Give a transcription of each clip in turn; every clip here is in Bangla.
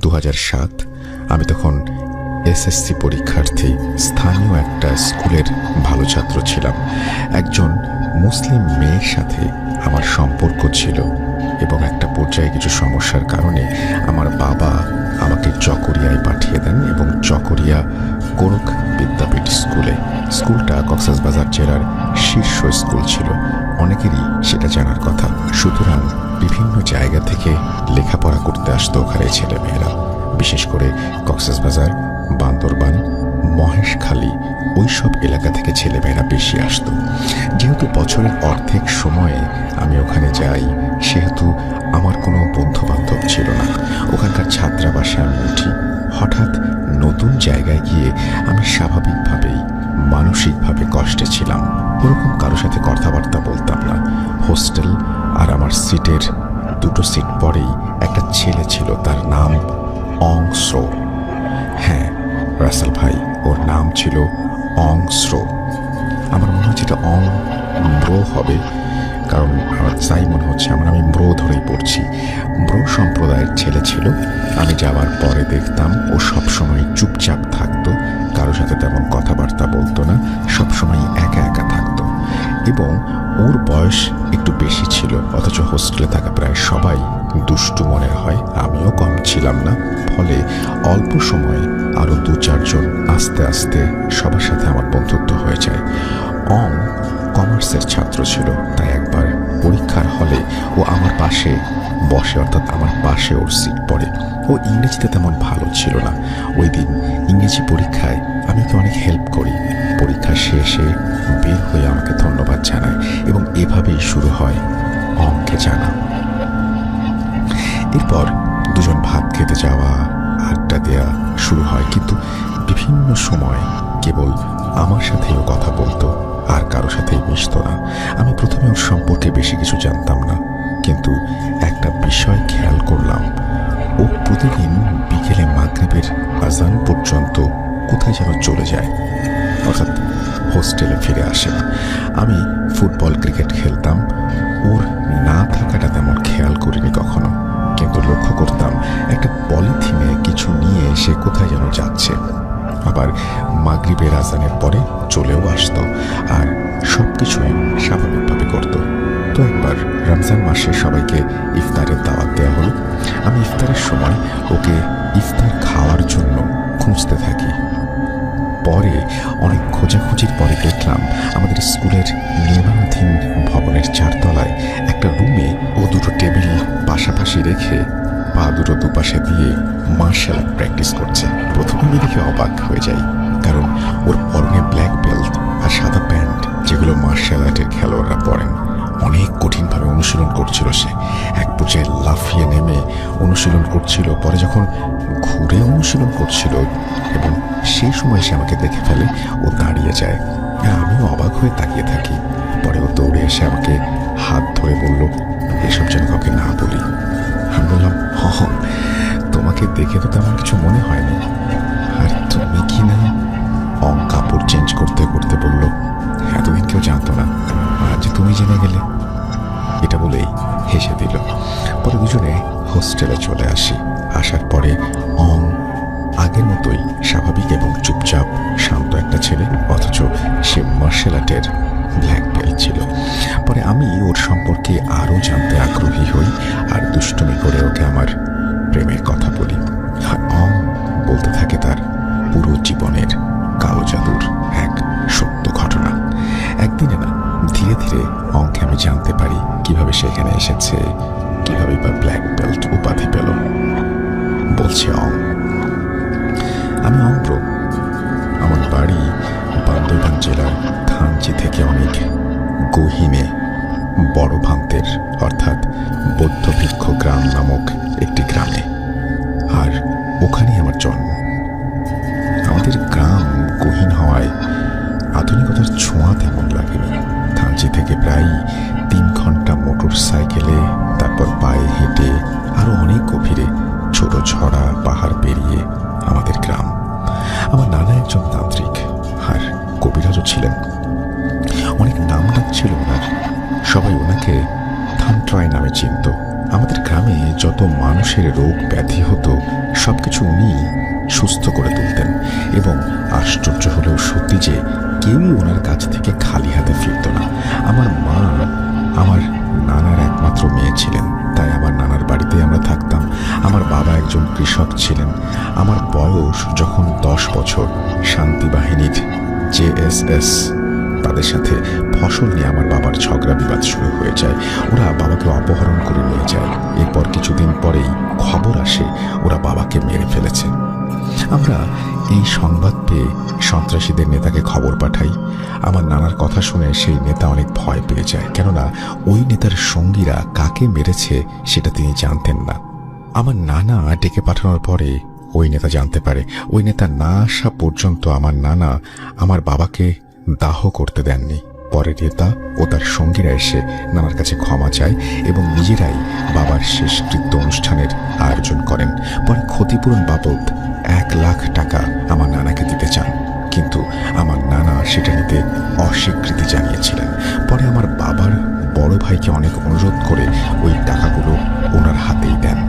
2007। আমি তখন এসএসসি পরীক্ষার্থী। স্থানীয় একটা স্কুলের ভালো ছাত্র ছিলাম। একজন মুসলিম মেয়ের সাথে আমার সম্পর্ক ছিল এবং একটা পর্যায়ে কিছু সমস্যার কারণে আমার বাবা আমাকে চকরিয়ায় পাঠিয়ে দেন এবং চকরিয়া গোরখ বিদ্যাপীঠ স্কুলটা কক্সবাজার জেলার শীর্ষ স্কুল ছিল। অনেকেরই সেটা জানার কথা। সুতরাং বিভিন্ন জায়গা থেকে লেখাপড়া করতে আসতো ওখানে ছেলেমেয়েরা, বিশেষ করে কক্সবাজার, বান্দরবান, মহেশখালী ওইসব এলাকা থেকে ছেলেমেয়েরা বেশি আসতো। যেহেতু বছরের অর্ধেক সময়ে আমি ওখানে যাই, সেহেতু আমার কোনো বন্ধু বান্ধব ছিল না। ওখানকার ছাত্রাবাসে আমি উঠি। হঠাৎ নতুন জায়গায় গিয়ে আমি স্বাভাবিকভাবেই মানসিকভাবে কষ্টে ছিলাম। ওরকম কারোর সাথে কথাবার্তা বলতাম না। হোস্টেল আর আমার সিটের 2টো সিট পরেই একটা ছেলে ছিল, তার নাম অংশ্রো। হ্যাঁ রাসেল ভাই, ওর নাম ছিল অংশ্রো। আমার মনে হচ্ছে এটা ব্রো হবে, কারণ আমার তাই মনে হচ্ছে আমি ব্রো ধরেই পড়ছি। ব্রো সম্প্রদায়ের ছেলে ছিল। আমি যাওয়ার পরে দেখতাম ও সবসময় চুপচাপ থাকতো, কারোর সাথে তেমন কথাবার্তা বলতো না, সবসময় একা একা থাকতো এবং ওর বয়স একটু বেশি ছিল। অথচ হোস্টেলে থাকা প্রায় সবাই দুষ্টু মনের হয়, আমিও কম ছিলাম না। ফলে অল্প সময়ে আরও 2-4 জন আস্তে আস্তে সবার সাথে আমার বন্ধুত্ব হয়ে যায়। কমার্সের ছাত্র ছিল, তাই একবার পরীক্ষার হলে ও আমার পাশে বসে, অর্থাৎ আমার পাশে ওর সিট পড়ে। ও ইংরেজিতে তেমন ভালো ছিল না। ওই দিন ইংরেজি পরীক্ষায় আমি ওকে অনেক হেল্প করি। পরীক্ষা শেষে বের হয়ে আমাকে ধন্যবাদ জানায় এবং এভাবেই শুরু হয় অঙ্কে জানা। এরপর দুজন ভাত খেতে যাওয়া, আড্ডা দেওয়া শুরু হয়, কিন্তু বিভিন্ন সময় কেবল আমার সাথেও কথা বলতো, আর কারো সাথেই মিশতো না। আমি প্রথমে ওর সম্পর্কে বেশি কিছু জানতাম না, কিন্তু একটা বিষয় খেয়াল করলাম, ও প্রতিদিন বিকেলে মাগরিবের আজান পর্যন্ত কোথায় যেন চলে যায়, অর্থাৎ হোস্টেলে ফিরে আসে না। আমি ফুটবল ক্রিকেট খেলতাম, ওর না থাকাটা তেমন খেয়াল করিনি কখনো, কিন্তু লক্ষ্য করতাম একটা পলিথিনে কিছু নিয়ে সে কোথায় যেন যাচ্ছে। আবার মাগরিবের আজানের পরে চলেও আসতো আর সব কিছুই স্বাভাবিকভাবে করত। তো একবার রমজান মাসে সবাইকে ইফতারের দাওয়াত দেওয়া হলো। আমি ইফতারের সময় ওকে ইফতার খাওয়ার জন্য খুঁজতে থাকি। পরে অনেক খোঁজাখুঁজির পরে দেখলাম আমাদের স্কুলের নির্মাণাধীন ভবনের 4 তলায় একটা রুমে ও 2টো টেবিল পাশাপাশি রেখে পা দুটো দুপাশে দিয়ে মার্শাল আর্ট প্র্যাকটিস করছে। প্রথমে আমি দেখে অবাক হয়ে যাই, কারণ ওর পরনে ব্ল্যাক বেল্ট আর সাদা প্যান্ট, যেগুলো মার্শাল আর্টের খেলোয়াড়রা পরেন। অনেক কঠিনভাবে অনুশীলন করছিল সে। এক পর্যায়ে লাফিয়ে নেমে অনুশীলন করছিল। পরে যখন ঘুরে অনুশীলন করছিল এবং সেই সময় সে আমাকে দেখে ফেলে, ও দাঁড়িয়ে যায়। আমিও অবাক হয়ে তাকিয়ে থাকি। পরে ও দৌড়ে এসে আমাকে হাত ধরে বলল, এসব যেন কাউকে না বলি। আমি বললাম, তোমাকে দেখে তো তেমন কিছু মনে হয়নি। আর তুমি কি না? কাপড় চেঞ্জ করতে করতে বলল, এতদিন কেউ জানতো না, আজ যে তুমি জেনে গেলে। এটা বলেই হেসে দিল। পরে দুজনে হোস্টেলে চলে আসি। আসার পরে আগের মতোই স্বাভাবিক এবং চুপচাপ শান্ত একটা ছেলে, অথচ সে মার্শাল আর্টের ব্ল্যাক বেল্ট ছিল। পরে আমি ওর সম্পর্কে আরও জানতে আগ্রহী হই আর দুষ্টুমি করে ওকে আমার প্রেমের কথা বলি। আর বলতে থাকে তার পুরো জীবনের কালো জাদুর এক সত্য ঘটনা। একদিনে না, ধীরে ধীরে অঙ্কে আমি জানতে পারি কিভাবে সেখানে এসেছে, কিভাবে বা ব্ল্যাক বেল্ট উপাধি পেল। বলছে আমি ব্রো। আমার বাড়ি বান্দরবান জেলার থানচি থেকে অনেক গহীনে বড় ভান্তের, অর্থাৎ বৌদ্ধবৃক্ষ গ্রাম নামক একটি গ্রামে, আর ওখানেই আমার জন্ম। আমাদের গ্রাম গহীন হওয়ায় আধুনিকতার ছোঁয়া তেমন লাগেনি। থানচি থেকে প্রায় 3 ঘন্টা মোটর সাইকেলে, তারপর পায়ে হেঁটে আরো অনেক গভীরে ছোট ছড়া পাহাড় পেরিয়ে আমাদের গ্রাম। আমার নানা একজন তান্ত্রিক আর কবিরাজও ছিলেন। অনেক নাম ডাক ছিল ওনার। সবাই ওনাকে থানট্রয় নামে চিনত। আমাদের গ্রামে যত মানুষের রোগ ব্যাধি হতো সব সুস্থ করে তুলতেন এবং আশ্চর্য হলেও সত্যি যে কেউই ওনার কাছ থেকে খালি হাতে ফিরত না। আমার মা আমার নানার একমাত্র মেয়ে ছিলেন, তাই আমার নানার বাড়িতে আমরা থাকতাম। আমার বাবা একজন কৃষক ছিলেন। আমার বয়স যখন 10 বছর, শান্তি বাহিনীর JSS তাদের সাথে ফসল নিয়ে আমার বাবার ঝগড়া বিবাদ শুরু হয়ে যায়। ওরা বাবাকে অপহরণ করে নিয়ে যায়। এরপর কিছুদিন পরেই খবর আসে ওরা বাবাকে মেরে ফেলেছে। আমরা এই সংবাদ পেয়ে সন্ত্রাসীদের নেতাকে খবর পাঠাই। আমার নানার কথা শুনে সেই নেতা অনেক ভয় পেয়ে যায়, কেননা ওই নেতার সঙ্গীরা কাকে মেরেছে সেটা তিনি জানতেন না। আমার নানা ডেকে পাঠানোর পরে ওই নেতা জানতে পারে। ওই নেতা না আসা পর্যন্ত আমার নানা আমার বাবাকে দাহ করতে দেননি। পরে নেতা ও তার সঙ্গীরা এসে নানার কাছে ক্ষমা চায় এবং নিজেরাই বাবার শেষকৃত্য অনুষ্ঠানের আয়োজন করেন। পরে ক্ষতিপূরণ বাবদ 1 লাখ টাকা আমার নানাকে দিতে চান, কিন্তু আমার নানা সেটা নিতে অস্বীকৃতি জানিয়েছিলেন। পরে আমার বাবার বড় ভাইকে অনেক অনুরোধ করে ওই টাকাগুলো ওনার হাতেই দেন।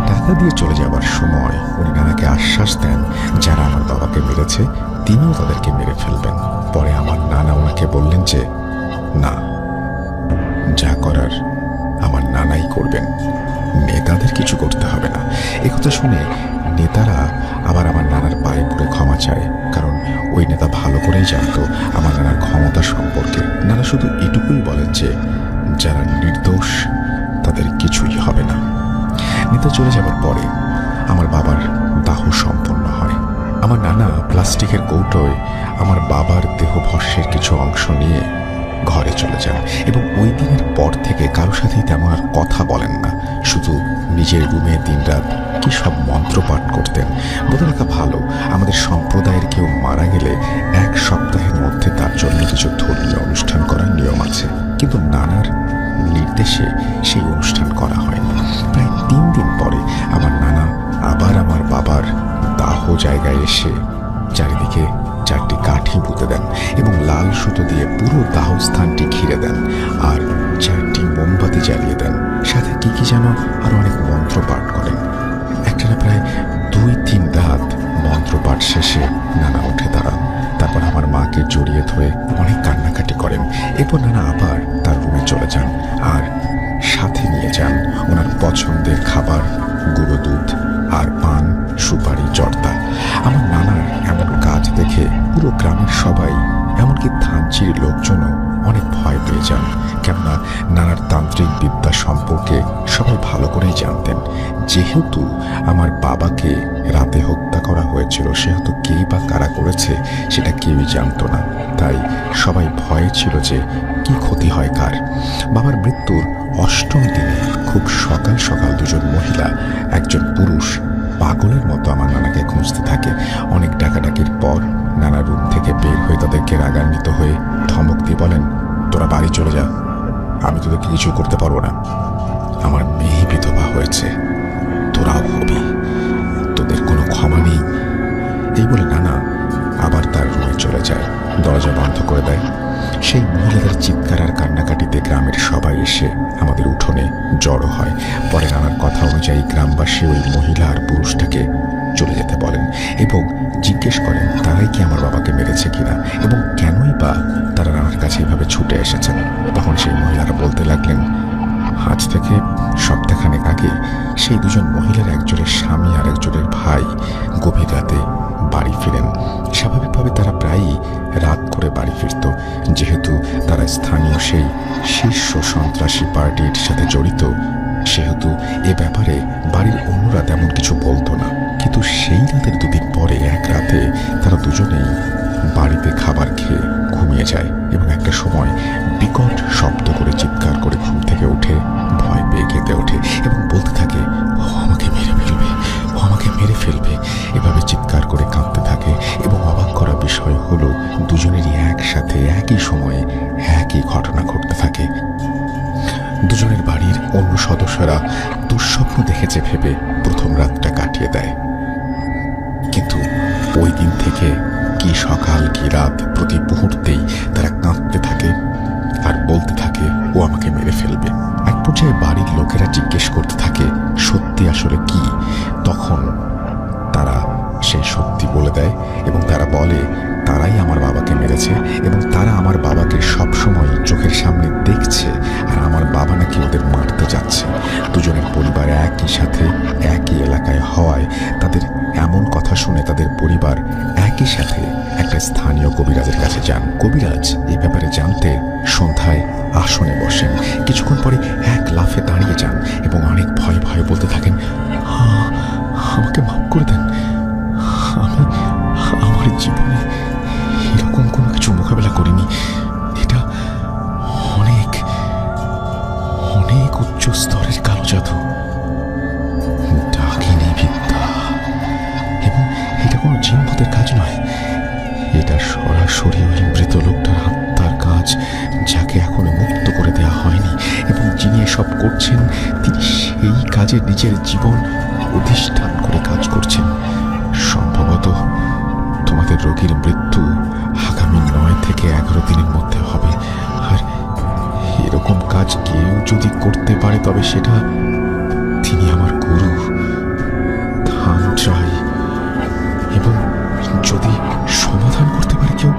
টাকা দিয়ে চলে যাওয়ার সময় উনি নানাকে আশ্বাস দেন যারা আমার বাবাকে মেরেছে তিনিও তাদেরকে মেরে ফেলবেন। পরে আমার নানা ওনাকে বললেন যে না, যা করার আমার নানাই করবেন, নেতাদের কিছু করতে হবে না। একথা শুনে নেতারা আবার আমার নানার পায়ে পড়ে ক্ষমা চায়, কারণ ওই নেতা ভালো করেই জানতো আমার নানার ক্ষমতা সম্পর্কে। নানা শুধু এটুকুই বলেন যে যারা নির্দোষ তাদের কিছুই হবে না। নেতা চলে যাবার পরে আমার বাবার দাহ সম্পন্ন হয়। আমার নানা প্লাস্টিকের কৌটোয় আমার বাবার দেহভস্যের কিছু অংশ নিয়ে ঘরে চলে যান এবং ওই দিনের পর থেকে কারোর সাথেই তেমন আর কথা বলেন না। শুধু নিজের রুমে দিনরাত কি সব মন্ত্রপাঠ করতেন। বলে রাখা ভালো, আমাদের সম্প্রদায়ের কেউ মারা গেলে 1 সপ্তাহের মধ্যে তার জন্য কিছু ধর্মীয় অনুষ্ঠান করার নিয়ম আছে, কিন্তু নানার নির্দেশে সেই অনুষ্ঠান করা হয়নি। প্রায় 3 দিন পরে আমার নানা আবার আমার বাবার দাহ জায়গায় এসে চারিদিকে 4টি কাঠি পুঁতে দেন এবং লাল সুতো দিয়ে পুরো দাহ স্থানটি ঘিরে দেন আর 4টি মোমবাতি জ্বালিয়ে দেন। সাথে কি যেন আরো অনেক মন্ত্র পাঠ করেন। একটানা প্রায় 2-3 রাত মন্ত্রপাঠ শেষে নানা উঠে দাঁড়ান। তারপর আমার মাকে জড়িয়ে ধরে অনেক কান্নাকাটি করেন। এরপর নানা আবার তার রুমে চলে যান আর সাথে নিয়ে যান ওনার পছন্দের খাবার, গুঁড়ো দুধ আর পান, সুপারি, জর্দা। আমার নানার এমন কাজ দেখে পুরো গ্রামের সবাই, এমনকি থানচির লোকজনও অনেক ভয় পেয়ে যান, কেননা নানার তান্ত্রিক বিদ্যা সম্পর্কে সবাই ভালো করেই জানতেন। যেহেতু আমার বাবাকে রাতে হত্যা করা হয়েছিল, সেহেতু কে বা কারা করেছে সেটা কেউই জানতো না। তাই সবাই ভয়ে ছিল যে কি ক্ষতি হয় কার। বাবার মৃত্যুর 8ম দিনে খুব সকাল সকাল 2জন মহিলা, একজন পুরুষ পাগলের মতো আমার নানাকে খুঁজতে থাকে। অনেক ডাকাডাকির পর নানা রুম থেকে বের হয়ে তাদেরকে রাগান্বিত হয়ে ধমক দিয়ে বলেন, তোরা বাড়ি চলে যা, আমি তোদেরকে কিছু করতে পারবো না। আমার মেয়ে বিধবা হয়েছে, তোরাও হবি, তোদের কোনো ক্ষমা নেই। এই বলে নানা আবার তার রুমে চলে যায়, দরজা বন্ধ করে দেয়। সেই মহিলাদের চিৎকার আর কান্নাকাটিতে গ্রামের সবাই এসে আমাদের উঠোনে জড়ো হয়। পরে নানার কথা অনুযায়ী গ্রামবাসী ওই মহিলা আর পুরুষটাকে চলে যেতে বলেন এবং জিজ্ঞেস করেন তারাই কি আমার বাবাকে মেরেছে কিনা এবং কেনই বা তারা নানার কাছে এভাবে ছুটে এসেছেন। তখন সেই মহিলারা বলতে লাগলেন, আজ থেকে সপ্তাহখানেক আগে সেই 2জন মহিলার একজনের স্বামী আর একজনের ভাই গভীর রাতে বাড়ি ফিরেন। স্বাভাবিকভাবে তারা প্রায়ই রাত করে বাড়ি ফিরত, যেহেতু তারা স্থানীয় সেই শীর্ষ সন্ত্রাসী পার্টির সাথে জড়িত, সেহেতু এ ব্যাপারে বাড়ির অন্যরা তেমন কিছু বলতো না। কিন্তু সেই রাতের 2 দিন পরে এক রাতে তারা দুজনেই বাড়িতে খাবার খেয়ে ঘুমিয়ে যায় এবং একটা সময় বিকট শব্দ করে চিৎকার করে ঘুম থেকে উঠে ভয় পেয়ে কেঁদে ওঠে এবং বলতে থাকে, ও আমাকে মেরে ফেলবে, ও আমাকে মেরে ফেলবে। এভাবে চিৎকার করে কাঁদতে থাকে এবং অবাক করা বিষয় হলো দুজনেরই একসাথে একই সময়ে একই ঘটনা ঘটতে থাকে। দুজনের বাড়ির অন্য সদস্যরা দুঃস্বপ্ন দেখেছে ভেবে প্রথম রাতটা কাটিয়ে দেয়, কিন্তু ওই দিন থেকে কি সকাল কি রাত প্রতি মুহূর্তেই তারা কাঁদতে থাকে আর বলতে থাকে ও আমাকে মেরে ফেলবে। এক পর্যায়ে বাড়ির লোকেরা জিজ্ঞেস করতে থাকে সত্যি আসলে কি। তখন তারা সেই সত্যি বলে দেয় এবং তারা বলে তারাই আমার বাবাকে মেরেছে এবং তারা আমার বাবাকে সবসময় চোখের সামনে দেখছে আর আমার বাবা নাকি ওদের মারতে যাচ্ছে। দুজনের পরিবার একই সাথে একই এলাকায় হওয়ায় তাদের এমন কথা শুনে তাদের পরিবার একই সাথে একটা স্থানীয় কবিরাজের কাছে যান। কবিরাজ এই ব্যাপারে জানতে সন্ধ্যায় আসনে বসেন। কিছুক্ষণ পরে এক লাফে দাঁড়িয়ে যান এবং অনেক ভয়ে ভয়ে বলতে থাকেন, আমাকে মাফ করে দেন, আমি আমার জীবনে এরকম কোনো কিছু মোকাবেলা করিনি। এটা অনেক অনেক উচ্চ স্তরের কালো জাদু, ডাকিনী বিদ্যা, এবং এটা কোনো জিনভূতের কাজ নয়। এটা সরাসরি ওই মৃত লোকটার আত্মার কাজ, যাকে এখনো মুক্ত করে দেওয়া হয়নি, এবং যিনি এসব করছেন তিনি সেই কাজে নিজের জীবন অধিষ্ঠান করে কাজ করছেন। সম্ভবত তোমাদের রোগীর মৃত্যু আগামী 9 থেকে 11 দিনের মধ্যে হবে। আর এরকম কাজ কেউ যদি করতে পারে তবে সেটা তিনি আমার গুরু ধানচাই, এবং যদি সমাধান করতে পারে কেউ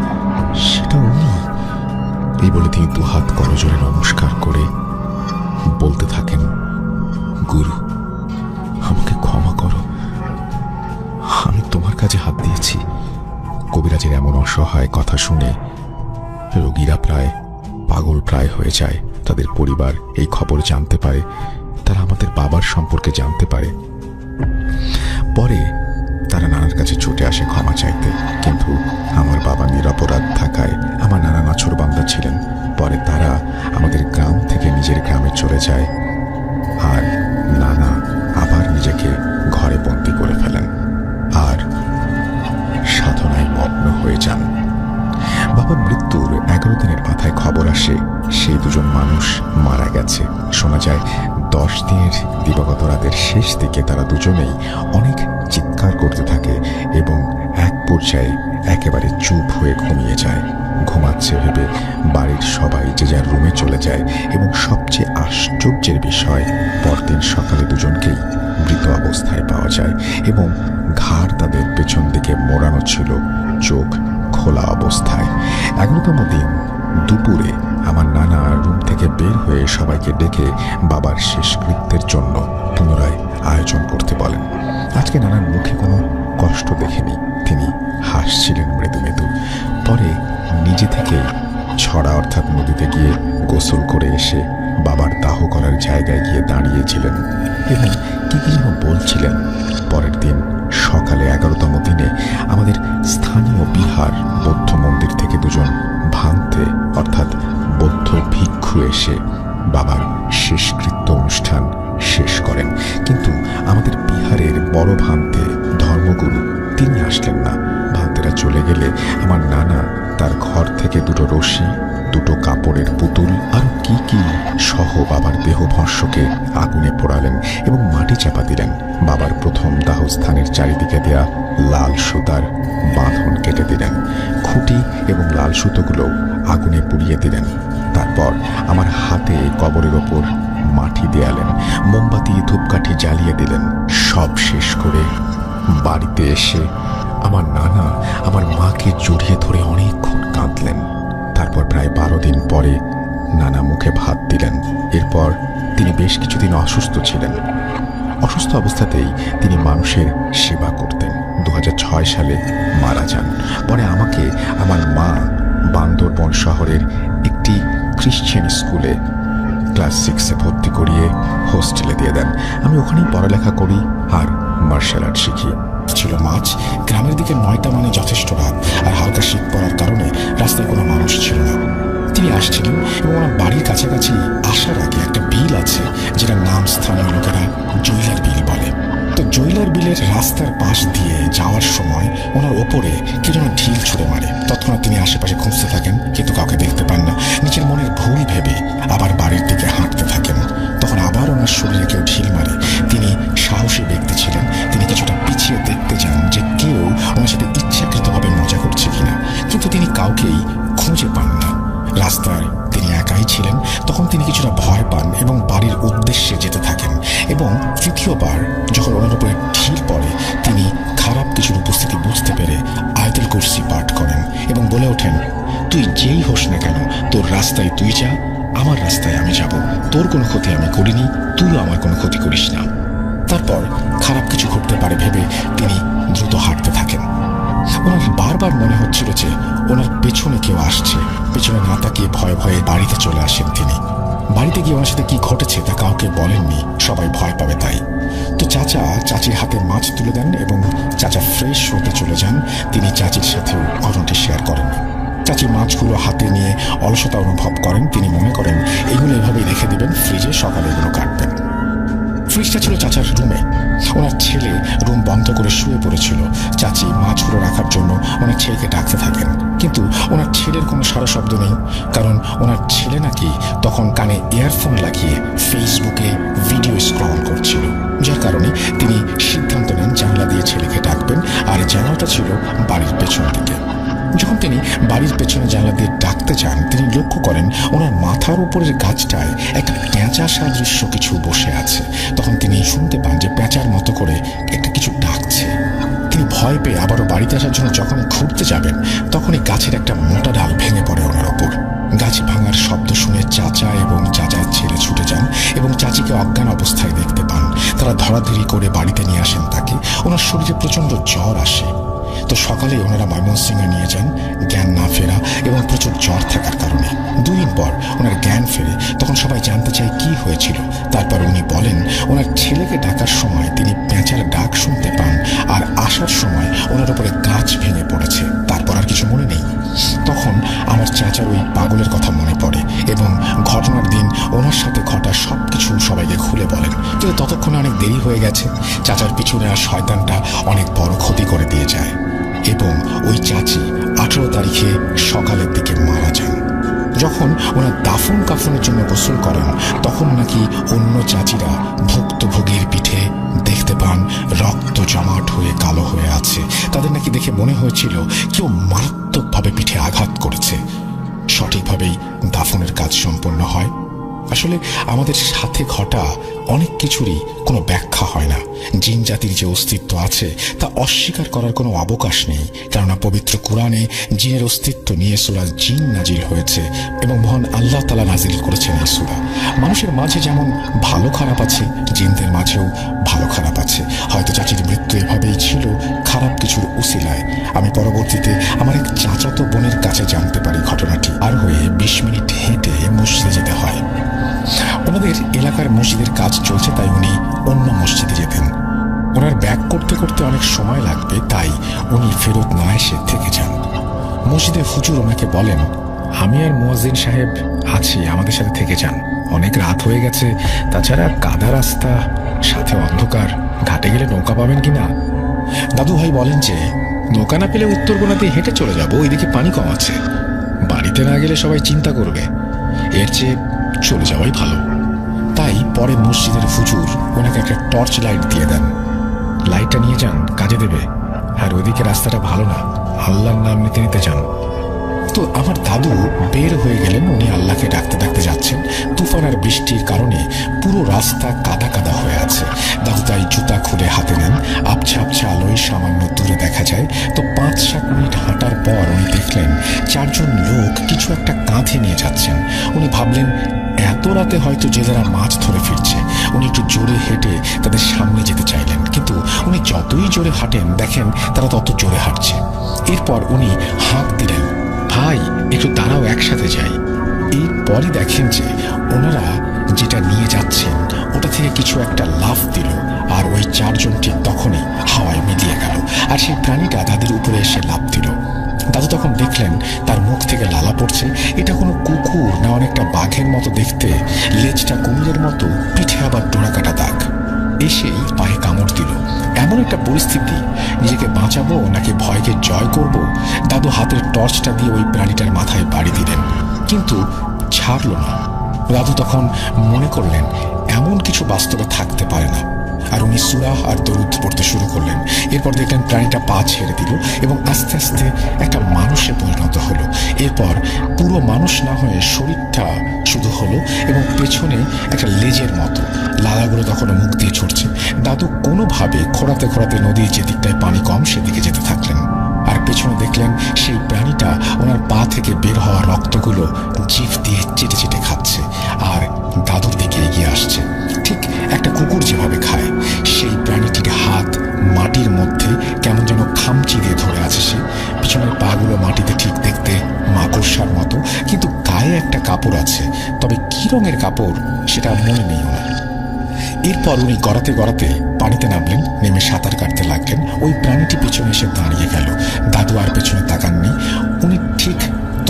সেটা উনি। এই বলে তিনি দুহাত করজোড়ে নমস্কার করে বলতে থাকেন, গুরু আমাকে ক্ষমা করো, আমি তোমার কাছে হাত দিয়েছি। কবিরাজের এমন অসহায় কথা শুনে রোগীরা প্রায় পাগল প্রায় হয়ে যায়। তাদের পরিবার এই খবর জানতে পারে, তারা আমাদের বাবার সম্পর্কে জানতে পারে। পরে তারা নানার কাছে ছুটে আসে ক্ষমা চাইতে, কিন্তু আমার বাবা নিরপরাধ থাকায় আমার নানা নাছোড়বান্দা ছিলেন। পরে তারা আমাদের গ্রাম থেকে নিজের গ্রামে চলে যায় আর নানা আবার নিজেকে ঘরে বন্দি করে ফেলেন আর সাধনায় মগ্ন হয়ে যান। বাবার মৃত্যুর 11 দিনের মাথায় খবর আসে সেই দুজন মানুষ মারা গেছে। শোনা যায় 10 দিনের দিবাগত রাতের শেষ দিকে তারা দুজনেই অনেক চিৎকার করতে থাকে এবং এক পর্যায়ে একেবারে চুপ হয়ে ঘুমিয়ে যায়। ঘুমাচ্ছে ভেবে বাড়ির সবাই যে যার রুমে চলে যায় এবং সবচেয়ে আশ্চর্যের বিষয়, পরদিন সকালে দুজনকেই মৃত অবস্থায় পাওয়া যায় এবং ঘাড় তাদের পেছন দিকে মোড়ানো ছিল, চোখ খোলা অবস্থায়। 11তম দিন দুপুরে আমার নানা রুম থেকে বের হয়ে সবাইকে ডেকে বাবার শেষকৃত্যের জন্য পুনরায় আয়োজন করতে বলেন। আজকে নানার মুখে কোনো কষ্ট দেখেনি, তিনি হাসছিলেন মৃদু মৃদু। পরে নিজে থেকে ছড়া অর্থাৎ নদীতে গিয়ে গোসল করে এসে বাবার দাহ করার জায়গায় গিয়ে দাঁড়িয়েছিলেন এবং কি কি যেন বলছিলেন। পরের দিন সকালে 11তম দিনে আমাদের স্থানীয় বিহার বৌদ্ধ মন্দির থেকে দুজন ভান্তে অর্থাৎ বৌদ্ধ ভিক্ষু এসে বাবার শেষকৃত্য অনুষ্ঠান শেষ করেন, কিন্তু আমাদের বিহারের বড় ভান্তে ধর্মগুরু তিনি আসলেন না। ভান্তেরা চলে গেলে আমার নানা তার ঘর থেকে 2টো রশি, 2টো কাপড়ের পুতুল আর কি কি সহ বাবার দেহ ভস্মকে আগুনে পোড়ালেন এবং মাটি চাপা দিলেন। বাবার প্রথম দাহস্থানের চারিদিকে দেয়া লাল সুতার বাঁধন কেটে দিলেন, খুঁটি এবং লাল সুতোগুলো আগুনে পুড়িয়ে দিলেন। তারপর আমার হাতে কবরের ওপর মাটি দেয়ালেন, মোমবাতি ধূপকাঠি জ্বালিয়ে দিলেন। সব শেষ করে বাড়িতে এসে আমার নানা আমার মাকে জড়িয়ে ধরে অনেকক্ষণ কাঁদলেন। তারপর প্রায় 12 দিন পরে নানা মুখে ভাত দিলেন। এরপর তিনি বেশ কিছুদিন অসুস্থ ছিলেন। অসুস্থ অবস্থাতেই তিনি মানুষের সেবা করতেন। 2006 সালে মারা যান। পরে আমাকে আমার মা বান্দরবন শহরের একটি খ্রিশ্চান স্কুলে ক্লাস 6-এ ভর্তি করিয়ে হোস্টেলে দিয়ে দেন। আমি ওখানেই পড়ালেখা করি আর মার্শাল আর্ট শিখি। ছিল মাছ। গ্রামের দিকে 9টা মানে যথেষ্ট রাত, আর হালকা শীত পড়ার কারণে রাস্তায় কোনো মানুষ ছিল না। তিনি আসছিলেন এবং ওনার বাড়ির কাছাকাছি আসার আগে একটা বিল আছে যেটার নাম স্থানীয় লোকেরা জৈলার বিল বলে। তো জৈলার বিলের রাস্তার পাশ দিয়ে যাওয়ার সময় ওনার ওপরে কে যেন ঢিল ছুঁড়ে মারে। তৎক্ষণাৎ তিনি আশেপাশে খুঁজতে থাকেন, কিন্তু কাউকে দেখতে পান না। নিজের মনের ভুল ভেবে আবার বাড়ির দিকে হাঁটতে থাকেন। তখন আবার ওনার শরীরে কেউ ঢিল মারে। তিনি সাহসী ব্যক্তি ছিলেন, তিনি কিছুটা পিছিয়ে দেখতে চান যে কেউ ওনার সাথে ইচ্ছাকৃতভাবে মজা করছে কিনা, কিন্তু তিনি কাউকেই খুঁজে পান না। রাস্তায় তিনি একাই ছিলেন। তখন তিনি কিছুটা ভয় পান এবং বাড়ির উদ্দেশ্যে যেতে থাকেন। এবং তৃতীয়বার যখন ওনার উপরে ঢিল পড়ে তিনি খারাপ কিছুর উপস্থিতি রাস্তায় তুই যা, আমার রাস্তায় আমি যাব। তোর কোনো ক্ষতি আমি করিনি, তুইও আমার কোনো ক্ষতি করিস না। তারপর খারাপ কিছু ঘটতে পারে ভেবে তিনি দ্রুত হাঁটতে থাকেন। ওনার বারবার মনে হচ্ছিল যে ওনার পেছনে কেউ আসছে। পেছনে না তাকিয়ে ভয়ে ভয়ে বাড়িতে চলে আসেন তিনি। বাড়িতে গিয়ে ওনার সাথে কি ঘটেছে তা কাউকে বলেননি, সবাই ভয় পাবে তাই। তো চাচা চাচির হাতে মাছ তুলে দেন এবং চাচা ফ্রেশ হতে চলে যান। তিনি চাচির সাথেও ঘটনাটি শেয়ার করেননি। চাচি মাছগুলো হাতে নিয়ে অলসতা অনুভব করেন। তিনি মনে করেন এগুলো এভাবেই রেখে দিবেন, ফ্রিজে সকালে এগুলো কাটবেন। ফ্রিজটা ছিল চাচার রুমে। ওনার ছেলে রুম বন্ধ করে শুয়ে পড়েছিল। চাচি মাছগুলো রাখার জন্য ওনার ছেলেকে ডাকতে থাকেন, কিন্তু ওনার ছেলের কোনো সারা শব্দ নেই। কারণ ওনার ছেলে নাকি তখন কানে ইয়ারফোন লাগিয়ে ফেসবুকে ভিডিও স্ক্রল করছিল, যার কারণে তিনি সিদ্ধান্ত নেন জানলা দিয়ে ছেলেকে ডাকবেন। আর জানলাটা ছিল বাড়ির পেছন দিকে। যখন তিনি বাড়ির পেছনে জানলা দিয়ে ডাকতে যান, তিনি লক্ষ্য করেন ওনার মাথার উপরের গাছটায় একটা পেঁচা সাদৃশ্য কিছু বসে আছে। তখন তিনি শুনতে পান যে পেঁচার মতো করে একটা কিছু ডাকছে। তিনি ভয় পেয়ে আবারও বাড়িতে আসার জন্য যখনই ঘুরতে যাবেন, তখনই গাছের একটা মোটা ডাল ভেঙে পড়ে ওনার ওপর। গাছ ভাঙার শব্দ শুনে চাচা এবং চাচার ছেলে ছুটে যান এবং চাচিকে অজ্ঞান অবস্থায় দেখতে পান। তারা ধরাধরি করে বাড়িতে নিয়ে আসেন তাকে। ওনার শরীরে প্রচণ্ড জ্বর আসে। তো সকালে ওনারা ময়মনসিংহে নিয়ে যান জ্ঞান না ফেরা এবং প্রচুর জ্বর থাকার কারণে। 2 দিন পর ওনার জ্ঞান ফেরে। তখন সবাই জানতে চায় কি হয়েছিল। তারপর উনি বলেন ওনার ছেলেকে ডাকার সময় তিনি পেঁচার ডাক শুনতে পান, আর আসার সময় ওনার উপরে গাছ ভেঙে পড়েছে। তারপর আর কিছু মনে নেই। তখন আমার চাচার ওই পাগলের কথা মনে পড়ে এবং ঘটনার দিন ওনার সাথে ঘটা সব কিছু সবাইকে খুলে বলেন। কিন্তু ততক্ষণে অনেক দেরি হয়ে গেছে। চাচার পিছনে আর শয়তানটা অনেক বড় ক্ষতি করে দিয়ে যায় এবং ওই চাচি 18 তারিখে সকালের দিকে মারা যান। যখন ওনার দাফন কাফনের জন্য গোসল করেন, তখন নাকি অন্য চাচিরা ভুক্তভোগীর পিঠে দেখতে পান রক্ত জমাট হয়ে কালো হয়ে আছে। তাদের নাকি দেখে মনে হয়েছিল কেউ মারাত্মকভাবে পিঠে আঘাত করেছে। সঠিকভাবেই দাফনের কাজ সম্পন্ন হয়। আসলে আমাদের সাথে ঘটা অনেক কিছুরই কোনো ব্যাখ্যা হয় না। জিন জাতির যে অস্তিত্ব আছে তা অস্বীকার করার কোনো অবকাশ নেই, কেননা পবিত্র কোরআনে জিনের অস্তিত্ব নিয়ে সূরা জিন নাজিল হয়েছে এবং মহান আল্লাহ তাআলা নাজিল করেছেন এই সূরা। মানুষের মাঝে যেমন ভালো খারাপ আছে, জিনদের মাঝেও ভালো খারাপ আছে। হয়তো চাচির মৃত্যু এভাবেই ছিল খারাপ কিছুর উসিলায়। আমি পরবর্তীতে আমার এক চাচাতো বোনের কাছে জানতে পারি ঘটনাটি। আর হয়ে 20 মিনিট হেঁটে মসজিদে যেতে হয়। ওনাদের এলাকার মসজিদের কাজ চলছে, তাই উনি অন্য মসজিদে যেতেন। ওনার ব্যাক করতে করতে অনেক সময় লাগবে, তাই উনি ফেরত না এসে থেকে যান। মসজিদে হুজুর ওনাকে বলেন, আমি আর মুয়াজ্জিন সাহেব আছি, আমাদের সাথে থেকে যান। অনেক রাত হয়ে গেছে, তাছাড়া কাদা রাস্তা, সাথে অন্ধকার। ঘাটে গেলে নৌকা পাবেন কিনা? দাদু ভাই বলেন যে নৌকা না পেলে উত্তরকোণাতে হেঁটে চলে যাব, ওইদিকে পানি কম আছে। বাড়িতে না গেলে সবাই চিন্তা করবে, এর চেয়ে চলে যাওয়াই ভালো। তাই পরে মসজিদের হুজুর ওনাকে একটা টর্চ লাইট দিয়ে দেন। লাইটটা নিয়ে যান, কাজে দেবে। আর ওইদিকে রাস্তাটা ভালো না, আল্লাহর নাম নিতে নিতে যান। তো আমার দাদু বের হয়ে গেলেন। উনি আল্লাহকে ডাকতে ডাকতে যাচ্ছেন। তুফান আর বৃষ্টির কারণে পুরো রাস্তা কাদা কাদা হয়ে আছে। দাদু তাই জুতা খুলে হাতে নেন। আবছা আবছা আলোয় সামান্য দূরে দেখা যায়। তো 5-7 মিনিট হাঁটার পর উনি দেখলেন 4 জন লোক কিছু একটা কাঁধে নিয়ে যাচ্ছেন। উনি ভাবলেন এত রাতে হয়তো জেলেরা মাছ ধরে ফিরছে। উনি একটু জোরে হেঁটে তাদের সামনে যেতে চাইলেন, কিন্তু উনি যতই জোরে হাঁটেন দেখেন তারা তত জোরে হাঁটছে। এরপর উনি হাঁক দিলেন, ভাই একটু দাঁড়াও, একসাথে যাই। এরপরই দেখেন যে ওনারা যেটা নিয়ে যাচ্ছেন ওটা থেকে কিছু একটা লাফ দিল, আর ওই 4 জন ঠিক তখনই হাওয়ায় মিলিয়ে গেল, আর সেই প্রাণীটা তাদের উপরে এসে লাফ দিল। দাদু তখন দেখলেন তার মুখ থেকে লালা পড়ছে। এটা কোনো কুকুর না অনেকটা বাঘের মতো দেখতে, লেজটা কুমিরের মতো, পিঠে আবার ডোরা কাটা দাগ। এসেই পায়ে কামড় দিল। এমন একটা পরিস্থিতি, নিজেকে বাঁচাবো নাকি ভয়কে জয় করব? দাদু হাতের টর্চটা দিয়ে ওই প্রাণীটার মাথায় বাড়ি দিলেন, কিন্তু ছাড়ল না। দাদু তখন মনে করলেন এমন কিছু বাস্তবে থাকতে পারে না, আর উনি সূরা আর দরুদ পড়তে শুরু করলেন। এরপর দেখলেন প্রাণীটা পা ছেড়ে দিল এবং আস্তে আস্তে একটা মানুষে পরিণত হলো। এরপর পুরো মানুষ না হয়ে শরীরটা শুধু হলো এবং পেছনে একটা লেজের মতো, লালাগুলো তখন মুখ দিয়ে ছুটছে। দাদু কোনোভাবে খোঁড়াতে খোঁড়াতে নদীর যে দিকটায় পানি কম সেদিকে যেতে থাকলেন, আর পেছনে দেখলেন সেই প্রাণীটা ওনার পা থেকে বের হওয়া রক্তগুলো জিভ দিয়ে চেটে চেটে খাচ্ছে আর দাদুর দিকে এগিয়ে আসছে, ঠিক একটা কুকুর যেভাবে খায়। সেই প্রাণীটির হাত মাটির মধ্যে কেমন যেন খামচি দিয়ে ধরে আছে সে, পিছনের পাগুলো মাটিতে ঠিক দেখতে মাকড়সার মতো, কিন্তু গায়ে একটা কাপড় আছে, তবে কি রঙের কাপড় সেটা মনে নেই ওনার। এরপর উনি গড়াতে গড়াতে পানিতে নামলেন, নেমে সাঁতার কাটতে লাগলেন। ওই প্রাণীটি পেছনে এসে দাঁড়িয়ে গেল। দাদু আর পেছনে তাকাননি। উনি ঠিক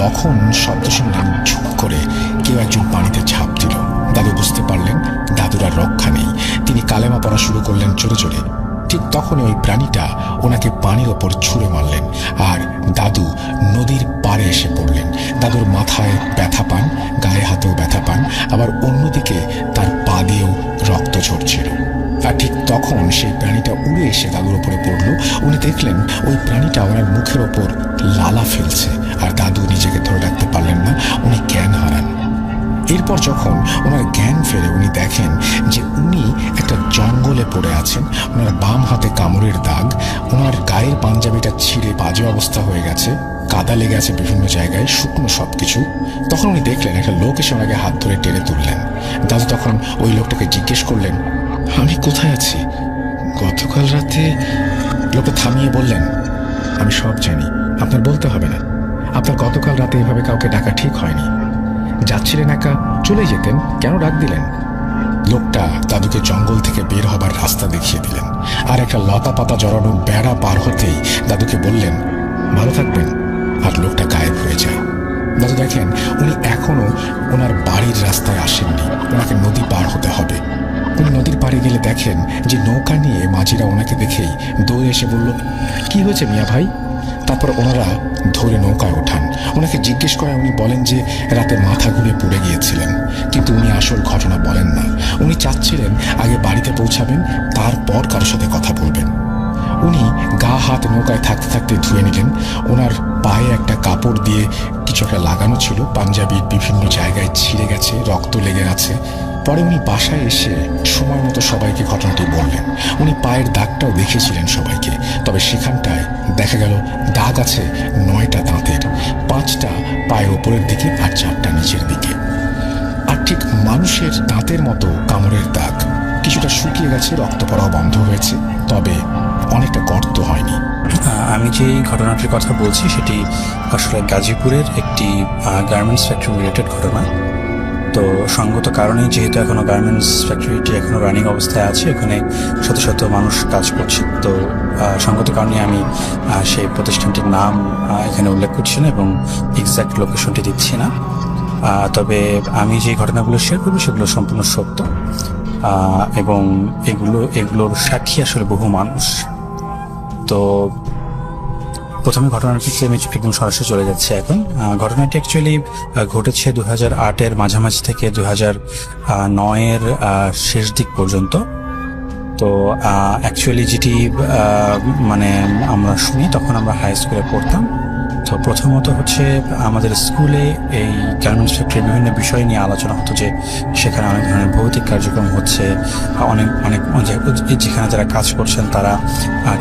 তখন শব্দ শুনলেন, ঝুপ করে কেউ একজন পানিতে ঝাঁপ দিল। দাদু বুঝতে পারলেন দাদুর আর রক্ষা নেই। তিনি কালেমা পড়া শুরু করলেন জোরে জোরে। ঠিক তখনই ওই প্রাণীটা ওনাকে পানির ওপর ছুঁড়ে মারলেন আর দাদু নদীর পাড়ে এসে পড়লেন। দাদুর মাথায় ব্যথা পান, গায়ে হাতেও ব্যথা পান, আবার অন্যদিকে তার পা দিয়েও রক্ত ঝরছিল। আর ঠিক তখন সেই প্রাণীটা উড়ে এসে দাদুর ওপরে পড়ল। উনি দেখলেন ওই প্রাণীটা ওনার মুখের ওপর লালা ফেলছে, আর দাদু নিজেকে ধরে রাখতে পারলেন না, উনি জ্ঞান হারান। এরপর যখন ওনার জ্ঞান ফেরে উনি দেখেন যে উনি একটা জঙ্গলে পড়ে আছেন। ওনার বাম হাতে কামড়ের দাগ, ওনার গায়ের পাঞ্জাবিটা ছিঁড়ে বাজে অবস্থা হয়ে গেছে, কাদা লেগে আছে বিভিন্ন জায়গায়, শুকনো সবকিছু। তখন উনি দেখলেন একটা লোক এসে ওনাকে হাত ধরে টেনে তুললেন। দাদু তখন ওই লোকটাকে জিজ্ঞেস করলেন, আমি কোথায় আছি? গতকাল রাতে। লোকটা থামিয়ে বললেন, আমি সব জানি, আপনার বলতে হবে না। আপনার গতকাল রাতে এভাবে কাউকে ডাকা ঠিক হয়নি। যাচ্ছিলেন একা, চলে যেতেন, কেন ডাক দিলেন? লোকটা দাদুকে জঙ্গল থেকে বের হবার রাস্তা দেখিয়ে দিলেন, আর একটা লতা পাতা জড়ানো বেড়া পার হতেই দাদুকে বললেন, ভালো থাকবেন, আর লোকটা গায়েব হয়ে যায়। দাদু দেখেন উনি এখনো ওনার বাড়ির রাস্তায় আসেননি, ওনাকে নদী পার হতে হবে। উনি নদীর পাড়ে গেলে দেখেন যে নৌকা নিয়ে মাঝিরা ওনাকে দেখেই দৌড়ে এসে বলল, কি হয়েছে মিয়া ভাই? তারপর ওনারা ধরে নৌকায় ওঠান। ওনাকে জিজ্ঞেস করায় উনি বলেন যে রাতে মাথা ঘুরে পড়ে গিয়েছিলেন, কিন্তু উনি আসল ঘটনা বলেন না। উনি চাচ্ছিলেন আগে বাড়িতে পৌঁছাবেন, তারপর কারোর সাথে কথা বলবেন। উনি গা হাত নৌকায় থাকতে থাকতে ধুয়ে নিলেন। ওনার পায়ে একটা কাপড় দিয়ে কিছু একটা লাগানো ছিল, পাঞ্জাবির বিভিন্ন জায়গায় ছিঁড়ে গেছে, রক্ত লেগে আছে। পরে উনি বাসায় এসে সময় মতো সবাইকে ঘটনাটি বললেন। উনি পায়ের দাগটাও দেখেছিলেন সবাইকে, তবে সেখানটায় দেখা গেল দাগ আছে 9টা দাঁতের, 5টা পায়ের ওপরের দিকে আর 4টা নিচের দিকে। আর ঠিক মানুষের দাঁতের মতো কামড়ের দাগ, কিছুটা শুকিয়ে গেছে, রক্ত পড়াও বন্ধ হয়েছে, তবে অনেকটা গর্ত হয়নি। আমি যে ঘটনাটির কথা বলছি সেটি আসলে গাজীপুরের একটি গার্মেন্টস ফ্যাক্টরি রিলেটেড ঘটনা। তো সঙ্গত কারণে যেহেতু এখনো গার্মেন্টস ফ্যাক্টরিটি এখনো রানিং অবস্থায় আছে, এখানে শত শত মানুষ কাজ করছে, তো সঙ্গত কারণে আমি সেই প্রতিষ্ঠানটির নাম এখানে উল্লেখ করছি না এবং এক্সাক্ট লোকেশনটি দিচ্ছি না। তবে আমি যে ঘটনাগুলো শেয়ার করবো সেগুলো সম্পূর্ণ সত্য, এবং এগুলোর সাক্ষী আসলে বহু মানুষ। তো প্রথমে ঘটনাটিতে আমি একদম সরাসরি চলে যাচ্ছে। এখন ঘটনাটি অ্যাকচুয়ালি ঘটেছে 2008-এর মাঝামাঝি থেকে 2009-এর শেষ দিক পর্যন্ত। তো অ্যাকচুয়ালি যেটি মানে আমরা শুনি, তখন আমরা হাই স্কুলে পড়তাম। তো প্রথমত হচ্ছে আমাদের স্কুলে এই গার্মেন্টস ফ্যাক্টরির বিভিন্ন বিষয় নিয়ে আলোচনা হতো, যে সেখানে অনেক ধরনের ভৌতিক কার্যক্রম হচ্ছে, অনেক যেখানে যারা কাজ করছেন তারা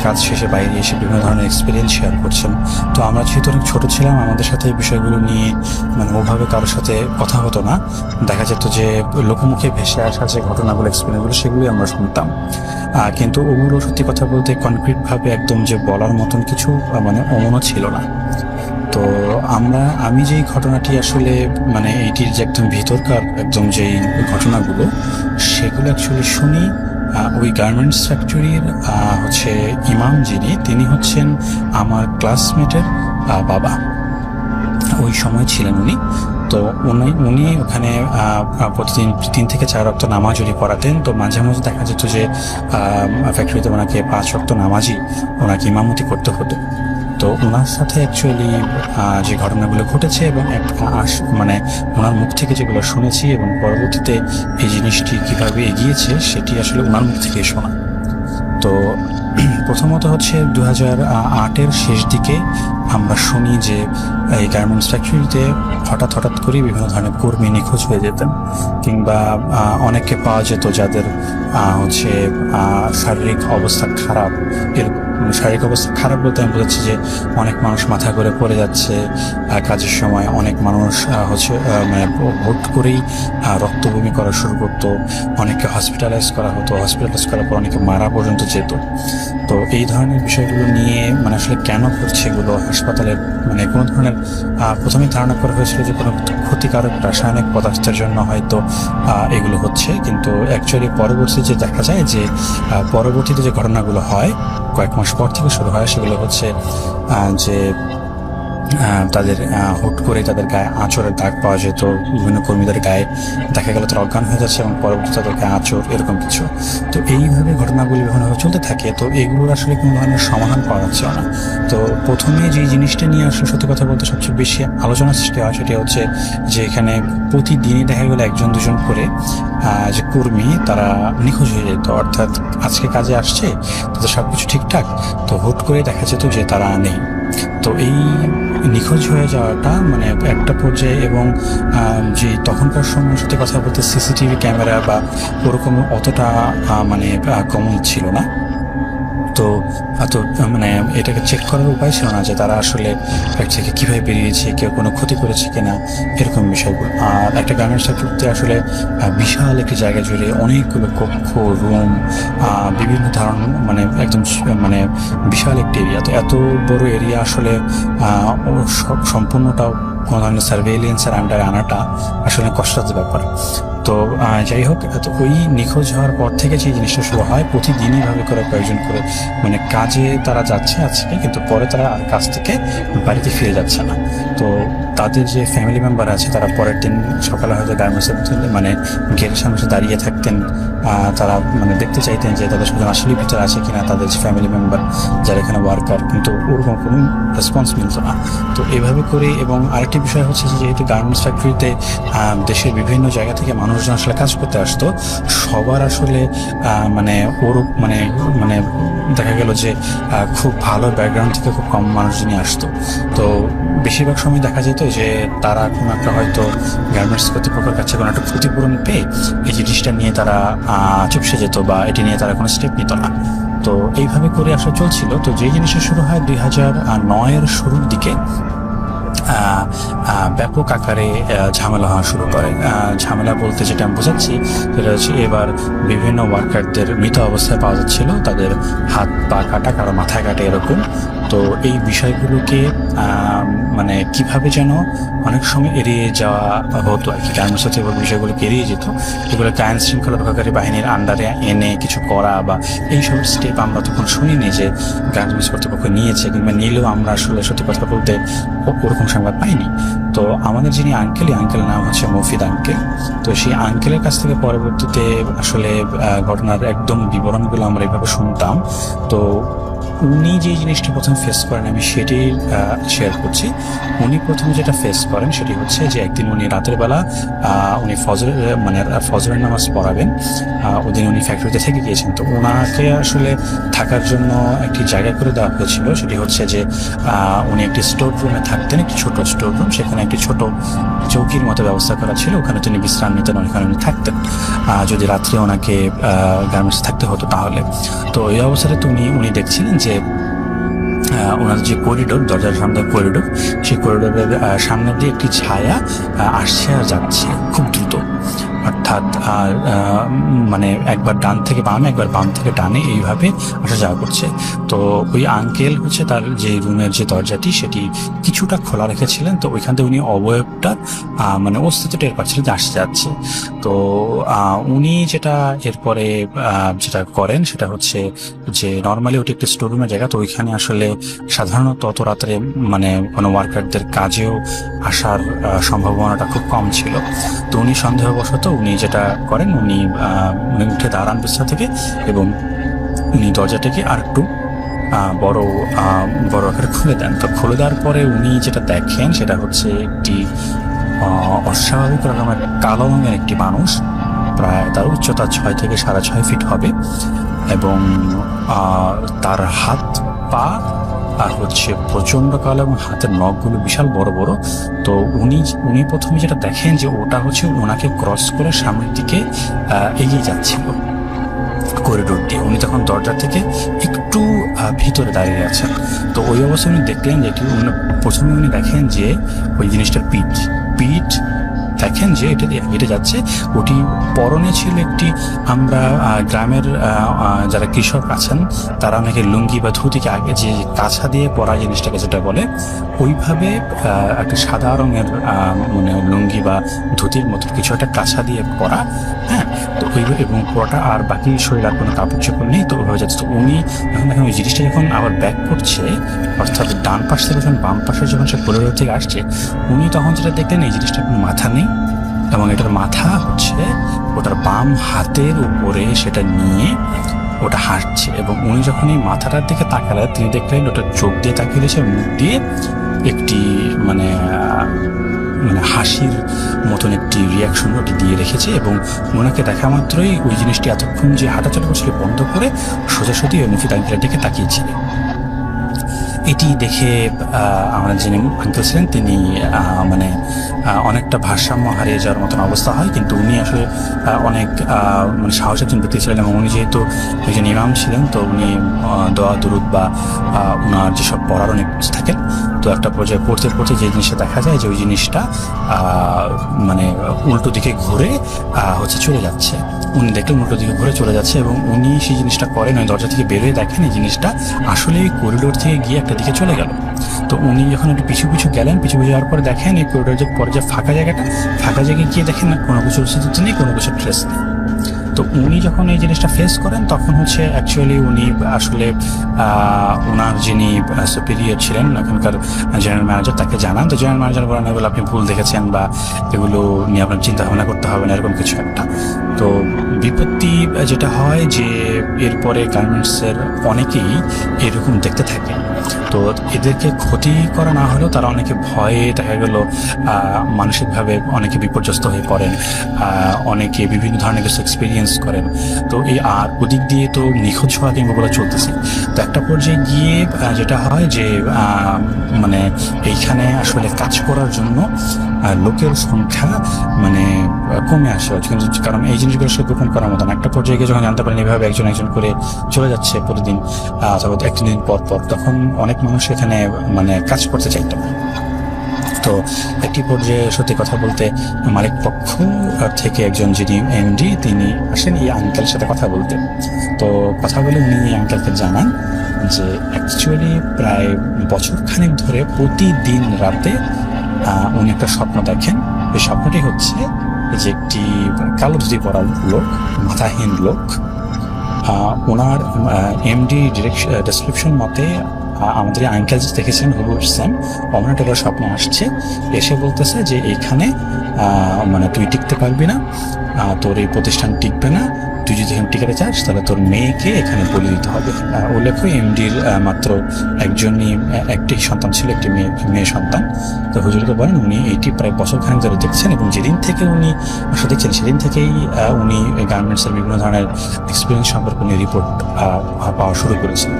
কাজ শেষে বাইরে এসে বিভিন্ন ধরনের এক্সপিরিয়েন্স শেয়ার করছেন। তো আমরা যেহেতু অনেক ছোটো ছিলাম, আমাদের সাথে এই বিষয়গুলো নিয়ে মানে ওভাবে কারোর সাথে কথা হতো না। দেখা যেত যে লোকমুখে ভেসে আসা যে ঘটনাগুলো, এক্সপিরিয়েন্সগুলো, সেগুলোই আমরা শুনতাম। কিন্তু ওগুলো সত্যি কথা বলতে কনক্রিটভাবে একদম যে বলার মতন কিছু মানে অমনও ছিল না। তো আমি যেই ঘটনাটি আসলে মানে এইটির যে একদম ভিতরকার একদম যেই ঘটনাগুলো, সেগুলো অ্যাকচুয়ালি শুনি ওই গার্মেন্টস ফ্যাক্টরির হচ্ছে ইমাম যিনি, তিনি হচ্ছেন আমার ক্লাসমেটের বাবা, ওই সময় ছিলেন উনি। তো উনি ওখানে প্রতিদিন 3 থেকে 4 ওয়াক্ত নামাজ উনি পড়াতেন। তো মাঝে মাঝে দেখা যেত যে ফ্যাক্টরিতে ওনাকে 5 ওয়াক্ত নামাজই ওনাকে ইমামতি করতে হতো। তো ওনার সাথে অ্যাকচুয়ালি যে ঘটনাগুলো ঘটেছে এবং মানে ওনার মুখ থেকে যেগুলো শুনেছি এবং পরবর্তীতে এই জিনিসটি কীভাবে এগিয়েছে সেটি আসলে ওনার মুখ থেকে শোনা। তো প্রথমত হচ্ছে 2008-এর শেষ দিকে আমরা শুনি যে এই গার্মেন্টস ফ্যাক্টরিতে হঠাৎ করে বিভিন্ন ধরনের কর্মী নিখোঁজ হয়ে যেতেন, কিংবা অনেককে পাওয়া যেত যাদের হচ্ছে শারীরিক অবস্থা খারাপ, শারীরিক অবস্থা খারাপ বলতে আমি বোঝাচ্ছি যে অনেক মানুষ মাথা করে পড়ে যাচ্ছে কাজের সময়, অনেক মানুষ মানে হুট করেই রক্ত বমি করা শুরু করতো, অনেকে হসপিটালাইজ করা হতো, হসপিটালাইজ করার পর অনেকে মারা পর্যন্ত যেত। তো এই ধরনের বিষয়গুলো নিয়ে মানে আসলে কেন করছে এগুলো হাসপাতালের মানে কোনো ধরনের প্রথমে ধারণা করা হয়েছিল যে কোনো ক্ষতিকারক রাসায়নিক পদার্থের জন্য হয়তো এগুলো হচ্ছে, কিন্তু অ্যাকচুয়ালি পরবর্তীতে দেখা যায় যে পরবর্তীতে যে ঘটনাগুলো হয় কয়েক মাস পর থেকে শুরু হয় সেগুলো হচ্ছে যে তাদের হুট করে তাদের গায়ে আঁচড়ের দাগ পাওয়া যেত, বিভিন্ন কর্মীদের গায়ে দেখা গেল তারা অজ্ঞান হয়ে যাচ্ছে এবং পরবর্তীতে তাদেরকে আঁচড় এরকম কিছু। তো এইভাবে ঘটনাগুলি বিভিন্নভাবে চলতে থাকে। তো এগুলোর আসলে কোনো ধরনের সমাধান পাওয়া যাচ্ছে না। তো প্রথমে যে জিনিসটা নিয়ে আসলে সত্যি কথা বলতে সবচেয়ে বেশি আলোচনা সৃষ্টি হয় সেটা হচ্ছে যে এখানে প্রতিদিনই দেখা গেল একজন দুজন করে যে কর্মী তারা নিখোঁজ হয়ে যেত, অর্থাৎ আজকে কাজে আসছে তাদের সব কিছু ঠিকঠাক, তো হুট করে দেখা যেত যে তারা নেই। তো এই নিখোঁজ হয়ে যাওয়াটা মানে একটা পর্যায়ে এবং যে তখনকার সময় সত্যি কথা বলতে সিসিটিভি ক্যামেরা বা ওরকম অতটা মানে কমন ছিল না। তো মানে এটাকে চেক করার উপায় ছিল না যে তারা আসলে ফ্যাক্ট থেকে কীভাবে বেরিয়েছে, কেউ কোনো ক্ষতি করেছে কিনা, এরকম বিষয়গুলো। আর একটা গার্মেন্টস ফ্যাক্টরিতে আসলে বিশাল একটি জায়গা জুড়ে অনেকগুলো কক্ষ, রুম, বিভিন্ন ধরনের মানে একদম মানে বিশাল একটি এরিয়া। তো এত বড় এরিয়া আসলে সম্পূর্ণটাও কোনো ধরনের সার্ভেইলেন্সের আন্ডারে আনাটা আসলে কষ্টসাধ্য ব্যাপার। তো যাই হোক, ওই নিখোঁজ হওয়ার পর থেকে যে জিনিসটা শুরু হয়, প্রতিদিনই ভাবে করে কয়েকজন করে মানে কাজে তারা যাচ্ছে আজকে, কিন্তু পরে তারা আর কাজ থেকে বাড়িতে ফিরে যাচ্ছে না। তো তাদের যে ফ্যামিলি মেম্বার আছে তারা পরের দিন সকালে হয়তো গার্মেন্টসের মানে গেটের সামনে দাঁড়িয়ে থাকতেন, তারা মানে দেখতে চাইতেন যে তাদের সাথে আসলেই ভিতরে আছে কিনা তাদের যে ফ্যামিলি মেম্বার যারা এখানে ওয়ার্কার, কিন্তু ওরকম কোনো রেসপন্স মিলত না। তো এভাবে করে, এবং আরেকটি বিষয় হচ্ছে যে যেহেতু গার্মেন্টস ফ্যাক্টরিতে দেশের বিভিন্ন জায়গা থেকে মানুষজন আসলে কাজ করতে আসতো, সবার আসলে মানে ওর মানে মানে দেখা গেল যে খুব ভালো ব্যাকগ্রাউন্ড থেকে খুব কম মানুষজনই আসতো। তো বেশিরভাগ সময় দেখা যেত যে তারা কোনো একটা হয়তো গার্মেন্টস কর্তৃপক্ষের কাছে কোনো একটা ক্ষতিপূরণ পেয়ে এই জিনিসটা নিয়ে তারা চুপসে যেত বা এটি নিয়ে তারা কোনো স্টেপ নিত না। তো এইভাবে করে আসলে চলছিল। তো যে জিনিসটা শুরু হয় 2009-এর শুরুর দিকে ব্যাপক আকারে ঝামেলা হওয়া শুরু করে। ঝামেলা বলতে যেটা আমি বোঝাচ্ছি সেটা হচ্ছে এবার বিভিন্ন ওয়ার্কারদের মৃত অবস্থায় পাওয়া যাচ্ছিল, তাদের হাত পা কাটা, কারো মাথায় কাটা এরকম। তো এই বিষয়গুলোকে মানে কিভাবে যেন অনেক সময় এড়িয়ে যাওয়া হতো আর কি, গার্মেন্টস হচ্ছে বিষয়গুলোকে এড়িয়ে যেত। এগুলোকে আইন শৃঙ্খলা রক্ষাকারী বাহিনীর আন্ডারে এনে কিছু করা বা এইসব স্টেপ আমরা তখন শুনিনি যে গার্মেন্টস কর্তৃপক্ষ নিয়েছে, কিংবা নিলেও আমরা আসলে সত্যি কথা বলতে ওরকম সংবাদ পাইনি। তো আমাদের যিনি আঙ্কেলের নাম হচ্ছে মফিদ আঙ্কেল। তো সেই আঙ্কেলের কাছ থেকে পরবর্তীতে আসলে ঘটনার একদম বিবরণগুলো আমরা এইভাবে শুনতাম। তো উনি যে জিনিসটা প্রথমে ফেস করেন আমি সেটাই শেয়ার করছি। উনি প্রথমে যেটা ফেস করেন সেটি হচ্ছে যে একদিন উনি রাতের বেলা উনি ফজরের নামাজ পড়াবেন, ওদিন উনি ফ্যাক্টরিতে থেকে গিয়েছেন। তো ওনাকে আসলে থাকার জন্য একটি জায়গা করে দেওয়া হয়েছিল, সেটি হচ্ছে যে উনি একটি স্টোর রুমে থাকতেন, একটি ছোট স্টোর রুম, সেখানে একটি ছোট চৌকির মতো ব্যবস্থা করা ছিল, ওখানে তিনি বিশ্রাম নিতেন, ওখানে উনি থাকতেন যদি রাত্রে ওনাকে গার্মেন্টস থাকতে হতো তাহলে। তো এই অবস্থাতে উনি দেখছিলেন যে ওনার যে করিডোর, দরজার সামনে করিডোর, সেই করিডোরের সামনে দিয়ে একটি ছায়া আসছে আর যাচ্ছে খুব দ্রুত, অর্থাৎ মানে একবার ডান থেকে বামে, একবার বাম থেকে ডানে এইভাবে আসা যাওয়া করছে। তো ওই আঙ্কেল হচ্ছে তার যে রুমের যে দরজাটি সেটি কিছুটা খোলা রেখেছিলেন। তো ওইখান থেকে উনি অবয়বটা মানে অস্তিত্ব টের পাচ্ছিলেন যে আসতে যাচ্ছে। তো উনি যেটা এরপরে যেটা করেন সেটা হচ্ছে যে নর্মালি ওটি একটি স্টোর রুমের জায়গা, তো ওইখানে আসলে সাধারণত অত রাত্রে মানে কোনো ওয়ার্কারদের কাজেও আসার সম্ভাবনাটা খুব কম ছিল। তো উনি সন্দেহবশত উনি যেটা করেন উনি উঠে দাঁড়ান বিছানা থেকে এবং উনি দরজাটাকে আর একটু বড় আকারে খুলে দেন। তো খুলে দেওয়ার পরে উনি যেটা দেখেন সেটা হচ্ছে একটি অস্বাভাবিক রকমের কালো রঙের একটি মানুষ, প্রায় তার উচ্চতা 6 থেকে 6.5 ফিট হবে, এবং তার হাত পা আর হচ্ছে প্রচন্ড কালো এবং হাতের নখগুলো বিশাল বড় বড়। তো উনি প্রথমে যেটা দেখেন যে ওটা হচ্ছে ওনাকে ক্রস করে সামনের দিকে এগিয়ে যাচ্ছিল করিডোর দিয়ে। উনি তখন দরজা থেকে একটু একটু ভিতরে দাঁড়িয়ে আছেন। তো ওই অবস্থায় উনি দেখলেন যে প্রথমে উনি দেখেন যে ওই জিনিসটার পিঠ দেখেন যে এটা দিয়ে হেঁটে যাচ্ছে। ওটি পরনে ছিল একটি, আমরা গ্রামের যারা কৃষক আছেন তারা অনেকে লুঙ্গি বা ধুতিকে আগে যে কাছা দিয়ে পরা জিনিসটাকে যেটা বলে, ওইভাবে একটা সাদা রঙের মানে লুঙ্গি বা ধুতির মতো কিছু একটা কাছা দিয়ে পরা। হ্যাঁ, তো ওই এবং পুরোটা আর বাকি শরীর আর কোনো কাপড় চোপড় নেই। তো ওইভাবে যাচ্ছে। তো উনি যখন দেখেন ওই জিনিসটা যখন আবার ব্যাক করছে, অর্থাৎ ডান পাশ থেকে যখন বাম পাশে যখন সে করিডোর থেকে আসছে, উনি তখন যেটা দেখলেন এই জিনিসটার কোনো মাথা নেই এবং এটার মাথা হচ্ছে ওটার বাম হাতের উপরে সেটা নিয়ে ওটা হাঁটছে। এবং উনি যখন এই মাথাটার দিকে তাকালেন তিনি দেখলেন ওটা চোখ দিয়ে তাকিয়ে রয়েছে, মুখ দিয়ে একটি মানে হাসির মতন একটি রিয়াকশন ওটি দিয়ে রেখেছে। এবং ওনাকে দেখা মাত্রই ওই জিনিসটি এতক্ষণ যে হাঁটাচলা করছিল বন্ধ করে সোজাসুজি ওই মুফিদ আঙ্কেলের দিকে তাকিয়েছিলেন। এটি দেখে আমরা যিনি আঙ্কেল ছিলেন তিনি মানে অনেকটা ভারসাম্য হারিয়ে যাওয়ার মতন অবস্থা হয়। কিন্তু উনি আসলে অনেক মানে সাহস একজন ব্যক্তি ছিলেন এবং উনি যেহেতু একজন ইমাম ছিলেন, তো উনি দোয়া দুরুদ বা ওনার যেসব পড়ার অনেক থাকেন, তো একটা পর্যায়ে পড়তে পড়তে যে জিনিসটা দেখা যায় যে ওই জিনিসটা মানে উল্টো দিকে ঘুরে হচ্ছে চলে যাচ্ছে। উনি দেখলেন উল্টো দিকে ঘুরে চলে যাচ্ছে এবং উনি সেই জিনিসটা করেন, ওই দরজা থেকে বেরোয় দেখেন এই জিনিসটা আসলে করিডোর থেকে গিয়ে একটা দিকে চলে গেল। তো উনি যখন একটু পিছু পিছু গেলেন, পিছু যাওয়ার পরে দেখেন এই করিডোর যে পরে যে ফাঁকা জায়গায় গিয়ে দেখেন না কোনো কিছু অস্তিত্ব নেই, কোনো কিছু ট্রেস নেই। তো উনি যখন এই জিনিসটা ফেস করেন তখন হচ্ছে অ্যাকচুয়ালি উনি আসলে ওনার যিনি সুপিরিয়র ছিলেন এখানকার জেনারেল ম্যানেজার তাকে জানান। তো জেনারেল ম্যানেজার বলেন এগুলো আপনি ভুল দেখেছেন বা এগুলো নিয়ে আপনার চিন্তা ভাবনা করতে হবে না, এরকম কিছু একটা। তো বিপত্তি যেটা হয় যে এরপরে গার্মেন্টসের অনেকেই এরকম দেখতে থাকে। তো এদেরকে ক্ষতি করা না হলেও তারা অনেকে ভয়ে দেখা গেল মানসিকভাবে অনেকে বিপর্যস্ত হয়ে পড়েন, অনেকে বিভিন্ন ধরনের কিছু এক্সপিরিয়েন্স করেন। তো এই আর ওদিক দিয়ে তো নিখোঁজ হওয়া কিংবা চলতেছে। তো একটা পর্যায়ে গিয়ে যেটা হয় যে মানে এইখানে আসলে কাজ করার জন্য লোকের সংখ্যা মানে কমে আসে, কিন্তু কারণ এই জিনিসগুলো আসলে গোপন করার মতন। একটা পর্যায়ে গিয়ে যখন জানতে পারেন এভাবে একজন করে চলে যাচ্ছে প্রতিদিন অথবা একদিন পর তখন অনেক মানুষ এখানে মানে কাজ করতে চাইতো। তো একটি পর্যায়ে সত্যি কথা বলতে মালিক পক্ষ থেকে একজন যিনি এমডি তিনি আসেন এই আঙ্কেলের সাথে কথা বলতে। তো কথা বলে উনি এই আঙ্কেলকে জানান যে অ্যাকচুয়ালি প্রায় বছরখানেক ধরে প্রতিদিন রাতে উনি একটা স্বপ্ন দেখেন। এই স্বপ্নটি হচ্ছে যে একটি কালো ধুতি পরা লোক, মাথাহীন লোক, ওনার এমডি ডেসক্রিপশন মতে আমাদের আঙ্কেল দেখেছেন হুবহু সেম অমরা টেলার স্বপ্নে আসছে, এসে বলতেছে যে এইখানে মানে তুই টিকতে পারবি না, তোর এই প্রতিষ্ঠান টিকবে না, তুই যদি এখানে টিকাতে চাস তাহলে তোর মেয়েকে এখানে বলে দিতে হবে। উল্লেখ্য এমডির মাত্র একটি সন্তান ছিল, একটি মেয়ে সন্তান। তো হুজুরকে বলেন উনি এইটি প্রায় বছরখানেক ধরে দেখছেন এবং যেদিন থেকে উনি আসলে দেখছেন সেদিন থেকেই উনি গার্মেন্টসের বিভিন্ন ধরনের এক্সপিরিয়েন্স সম্পর্কে উনি রিপোর্ট পাওয়া শুরু করেছেন।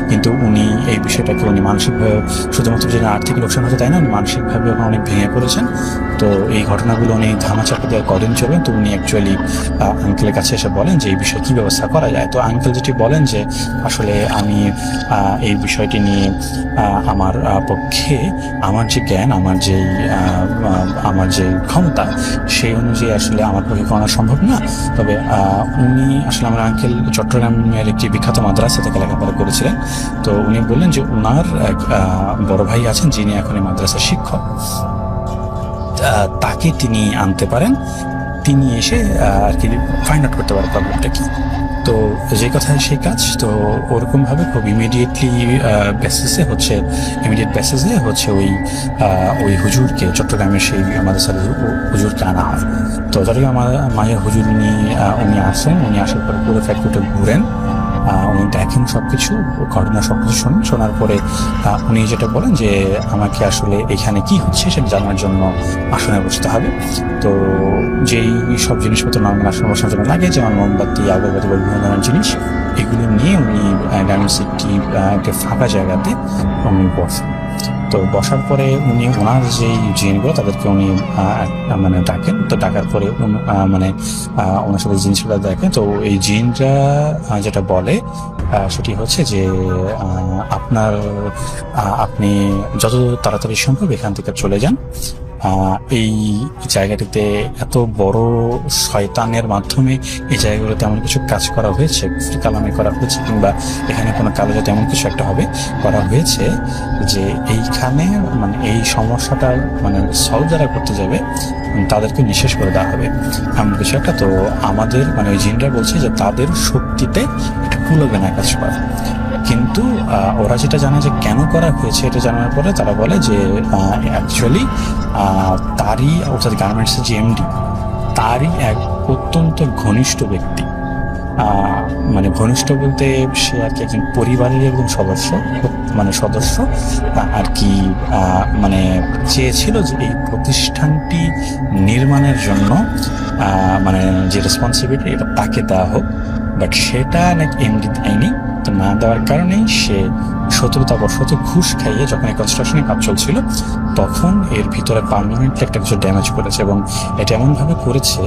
কিন্তু উনি এই বিষয়টাকে উনি মানসিকভাবে শুধুমাত্র যে আর্থিক লোকসান হতে তাই না, উনি মানসিকভাবে অনেক ভেঙে পড়েছেন। তো এই ঘটনাগুলো উনি ধামাচাপা দেওয়ার কদিন চলবেন। তো উনি অ্যাকচুয়ালি আঙ্কেলের কাছে এসে বলেন যে এই বিষয়ে কী ব্যবস্থা করা যায়। তো আঙ্কেল যেটি বলেন যে আসলে আমি এই বিষয়টি নিয়ে আমার পক্ষে আমার যে জ্ঞান, আমার যে ক্ষমতা সেই অনুযায়ী আসলে আমার পক্ষে করা সম্ভব না। তবে উনি আসলে আমার আঙ্কেল চট্টগ্রামের একটি বিখ্যাত মাদ্রাসা থেকে লেখাপড়া করেছিলেন। তো উনি বললেন যে ওনার এক বড় ভাই আছেন যিনি এখন এই মাদ্রাসার শিক্ষক, তাকে তিনি আনতে পারেন, তিনি এসে আর কি ফাইন্ড আউট করতে পারে প্রবলেমটা কি। তো যে কথা সেই কাজ। তো ওরকমভাবে খুব ইমিডিয়েট বেসিসে হচ্ছে ওই হুজুরকে চট্টগ্রামের সেই মাদ্রাসার হুজুরকে আনা হয়। তো চট্টগ্রাম মায়ের হুজুর উনি আসেন, উনি আসার পরে পুরো ফ্যাক্টরিটা ঘুরেন, উনি দেখেন সবকিছু, ঘটনা সবকিছু শোনার পরে উনি যেটা বলেন যে আমাকে আসলে এখানে কি হচ্ছে সেটা জানার জন্য আসনে বসতে হবে। তো যেই সব জিনিসপত্র নর্মাল আসনে বসার জন্য লাগে, যেমন মোমবাতি, আগরবাতি বা বিভিন্ন ধরনের জিনিস, এগুলো নিয়ে উনি গার্মেন্টস একটি ফাঁকা জায়গাতে উনি বসেন। তো বসার পরে উনি ওনার যেই জিনগুলো তাদেরকে উনি মানে ডাকেন। তো ডাকার পরে মানে ওনার সাথে জিনিসগুলো দেখেন। তো এই জিনরা যেটা বলে সেটি হচ্ছে যে আপনি যত তাড়াতাড়ি সম্ভব এখান থেকে চলে যান। এই জায়গাটিতে এত বড় শয়তানের মাধ্যমে এই জায়গাগুলোতে এমন কিছু কাজ করা হয়েছে, কালামে করা হয়েছে, কিংবা এখানে কোনো কালো যাতে এমন কিছু একটা হবে করা হয়েছে যে এইখানে মানে এই সমস্যাটা মানে সলভ যারা করতে যাবে তাদেরকে নিঃশেষ করে দেওয়া হবে এমন কিছু একটা। তো আমাদের মানে ওই জিনরা বলছে যে তাদের শক্তিতে এটা কুলবে না কাজ করা। কিন্তু ওরা যেটা জানে যে কেন করা হয়েছে, এটা জানার পরে তারা বলে যে অ্যাকচুয়ালি তারই অর্থাৎ গার্মেন্টসের যে এমডি তারই এক অত্যন্ত ঘনিষ্ঠ ব্যক্তি, মানে ঘনিষ্ঠ বলতে সে আর কি একজন পরিবারের একজন সদস্য আর কি মানে চেয়েছিল যে এই প্রতিষ্ঠানটি নির্মাণের জন্য মানে যে রেসপন্সিবিলিটি এটা তাকে দেওয়া হোক, বাট সেটা নাকি এমডি দেয়নি। তো না দেওয়ার কারণেই সে শত্রুতাবশত ঘুষ খাইয়ে যখন এই কনস্ট্রাকশনের কাজ চলছিল তখন এর ভিতরে পার্মানেন্টলি একটা কিছু ড্যামেজ করেছে, এবং এটা এমনভাবে করেছে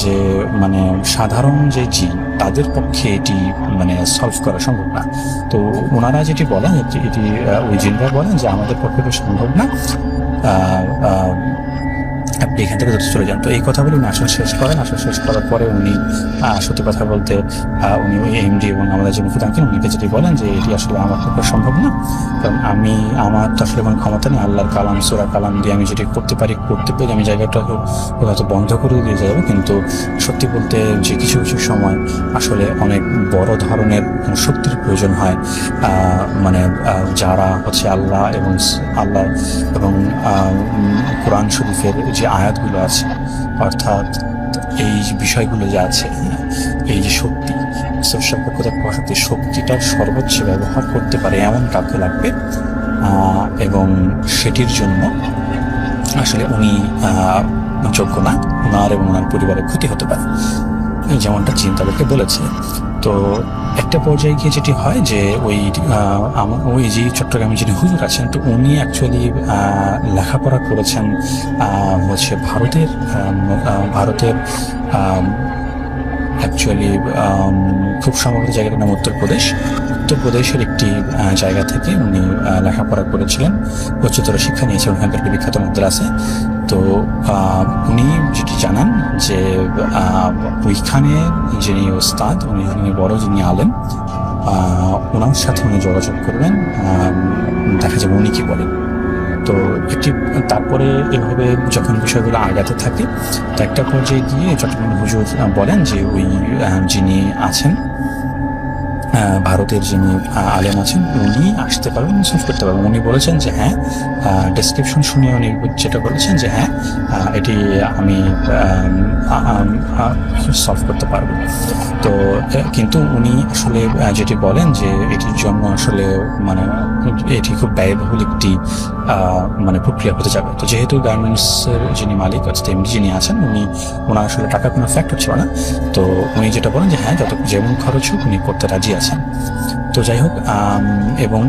যে মানে সাধারণ যে জিন তাদের পক্ষে এটি মানে সলভ করা সম্ভব না। তো ওনারা যেটি বলেন এটি ওই জিনরা বলেন যে আমাদের পক্ষে তো সম্ভব না, আপনি এখান থেকে যত চলে যান। তো এই কথা বলে উনি আসন শেষ করার পরে উনি সত্যি কথা বলতে উনি ওই এমডি এবং আমাদের যে মুফতি আঙ্কেল উনিকে যেটি বলেন যে এটি আসলে আমার পক্ষে সম্ভব না, কারণ আমার তো আসলে কোনো ক্ষমতা নেই। আল্লাহর কালাম সূরা কালাম দিয়ে আমি যেটি করতে পারি আমি জায়গাটা হয়তো বন্ধ করে দিয়ে যাবো, কিন্তু সত্যি বলতে যে কিছু কিছু সময় আসলে অনেক বড় ধরনের শক্তির প্রয়োজন হয়, মানে যারা হচ্ছে আল্লাহ এবং কোরআন শরীফের যে আয়াতগুলো আছে, অর্থাৎ এই যে বিষয়গুলো যে আছে, এই যে শক্তি শক্তিটার সর্বোচ্চ ব্যবহার করতে পারে এমন কাউকে লাগবে, এবং সেটির জন্য আসলে উনি যোগ্য না, ওনার এবং ওনার পরিবারের ক্ষতি হতে পারে, যেমনটা জিন তাদেরকে বলেছে। তো একটা পর্যায়ে গিয়ে যেটি হয় যে ওই যে চট্টগ্রামে যিনি হুজুর আছেন, তো উনি অ্যাকচুয়ালি লেখাপড়া করেছেন হচ্ছে ভারতের অ্যাকচুয়ালি খুব সম্ভবত জায়গাটার নাম উত্তরপ্রদেশের একটি জায়গা থেকে উনি লেখাপড়া করেছিলেন, উচ্চতর শিক্ষা নিয়েছেন ওখানকার একটি বিখ্যাত মাদ্রাসে। তো উনি যেটি জানান যে ওইখানে যিনি ওস্তাদ উনি বড় যিনি আলেম, ওনার সাথে উনি যোগাযোগ করবেন, দেখা যাবে উনি কি বলেন। তো তারপরে এভাবে যখন বিষয়গুলো আগাতে থাকে, তো একটা পর্যায়ে গিয়ে চট্টগ্রাম হুজুর বলেন যে ওই যিনি আছেন ভারতের যিনি আলেম আছেন উনি আসতে পারবেন, সলভ করতে পারবেন। উনি বলেছেন যে হ্যাঁ, ডেসক্রিপশন শুনে উনি যেটা বলেছেন যে হ্যাঁ এটি আমি সলভ করতে পারবো। তো কিন্তু উনি আসলে যেটি বলেন যে এটির জন্য আসলে মানে এটি খুব ব্যয়বহুল একটি মানে প্রক্রিয়া হতে যাবে। তো যেহেতু গার্মেন্টসের যিনি মালিক অর্থাৎ এমডি যিনি আছেন ওনার আসলে টাকা কোনো ফ্যাক্টর ছিল না, তো উনি যেটা বলেন যে হ্যাঁ যেমন খরচ হোক উনি করতে রাজি আছেন। তো যাই হোক, এবং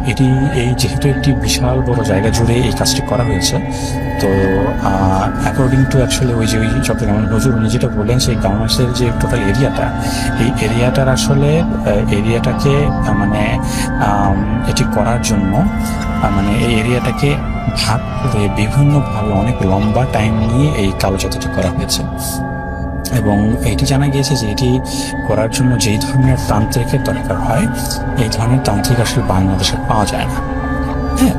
যেহেতু একটি বিশাল বড় জায়গা জুড়ে এই কাজটি করা হয়েছে, তো অ্যাকর্ডিং টু অ্যাকচুয়ালি ওই চট্টগ্রামের হুজুর উনি যেটা বললেন সেই গার্মেন্টসের যে টোটাল এরিয়াটা, এই এরিয়াটার আসলে এরিয়াটাকে মানে এটি করার জন্য মানে এই এরিয়াটাকে ভাগ করে বিভিন্নভাবে অনেক লম্বা টাইম নিয়ে এই কালোজাদুটি করা হয়েছে। এবং এটি জানা গিয়েছে যে এটি করার জন্য যেই ধরনের তান্ত্রিকের দরকার হয় এই ধরনের তান্ত্রিক আসলে বাংলাদেশে পাওয়া যায় না। হ্যাঁ,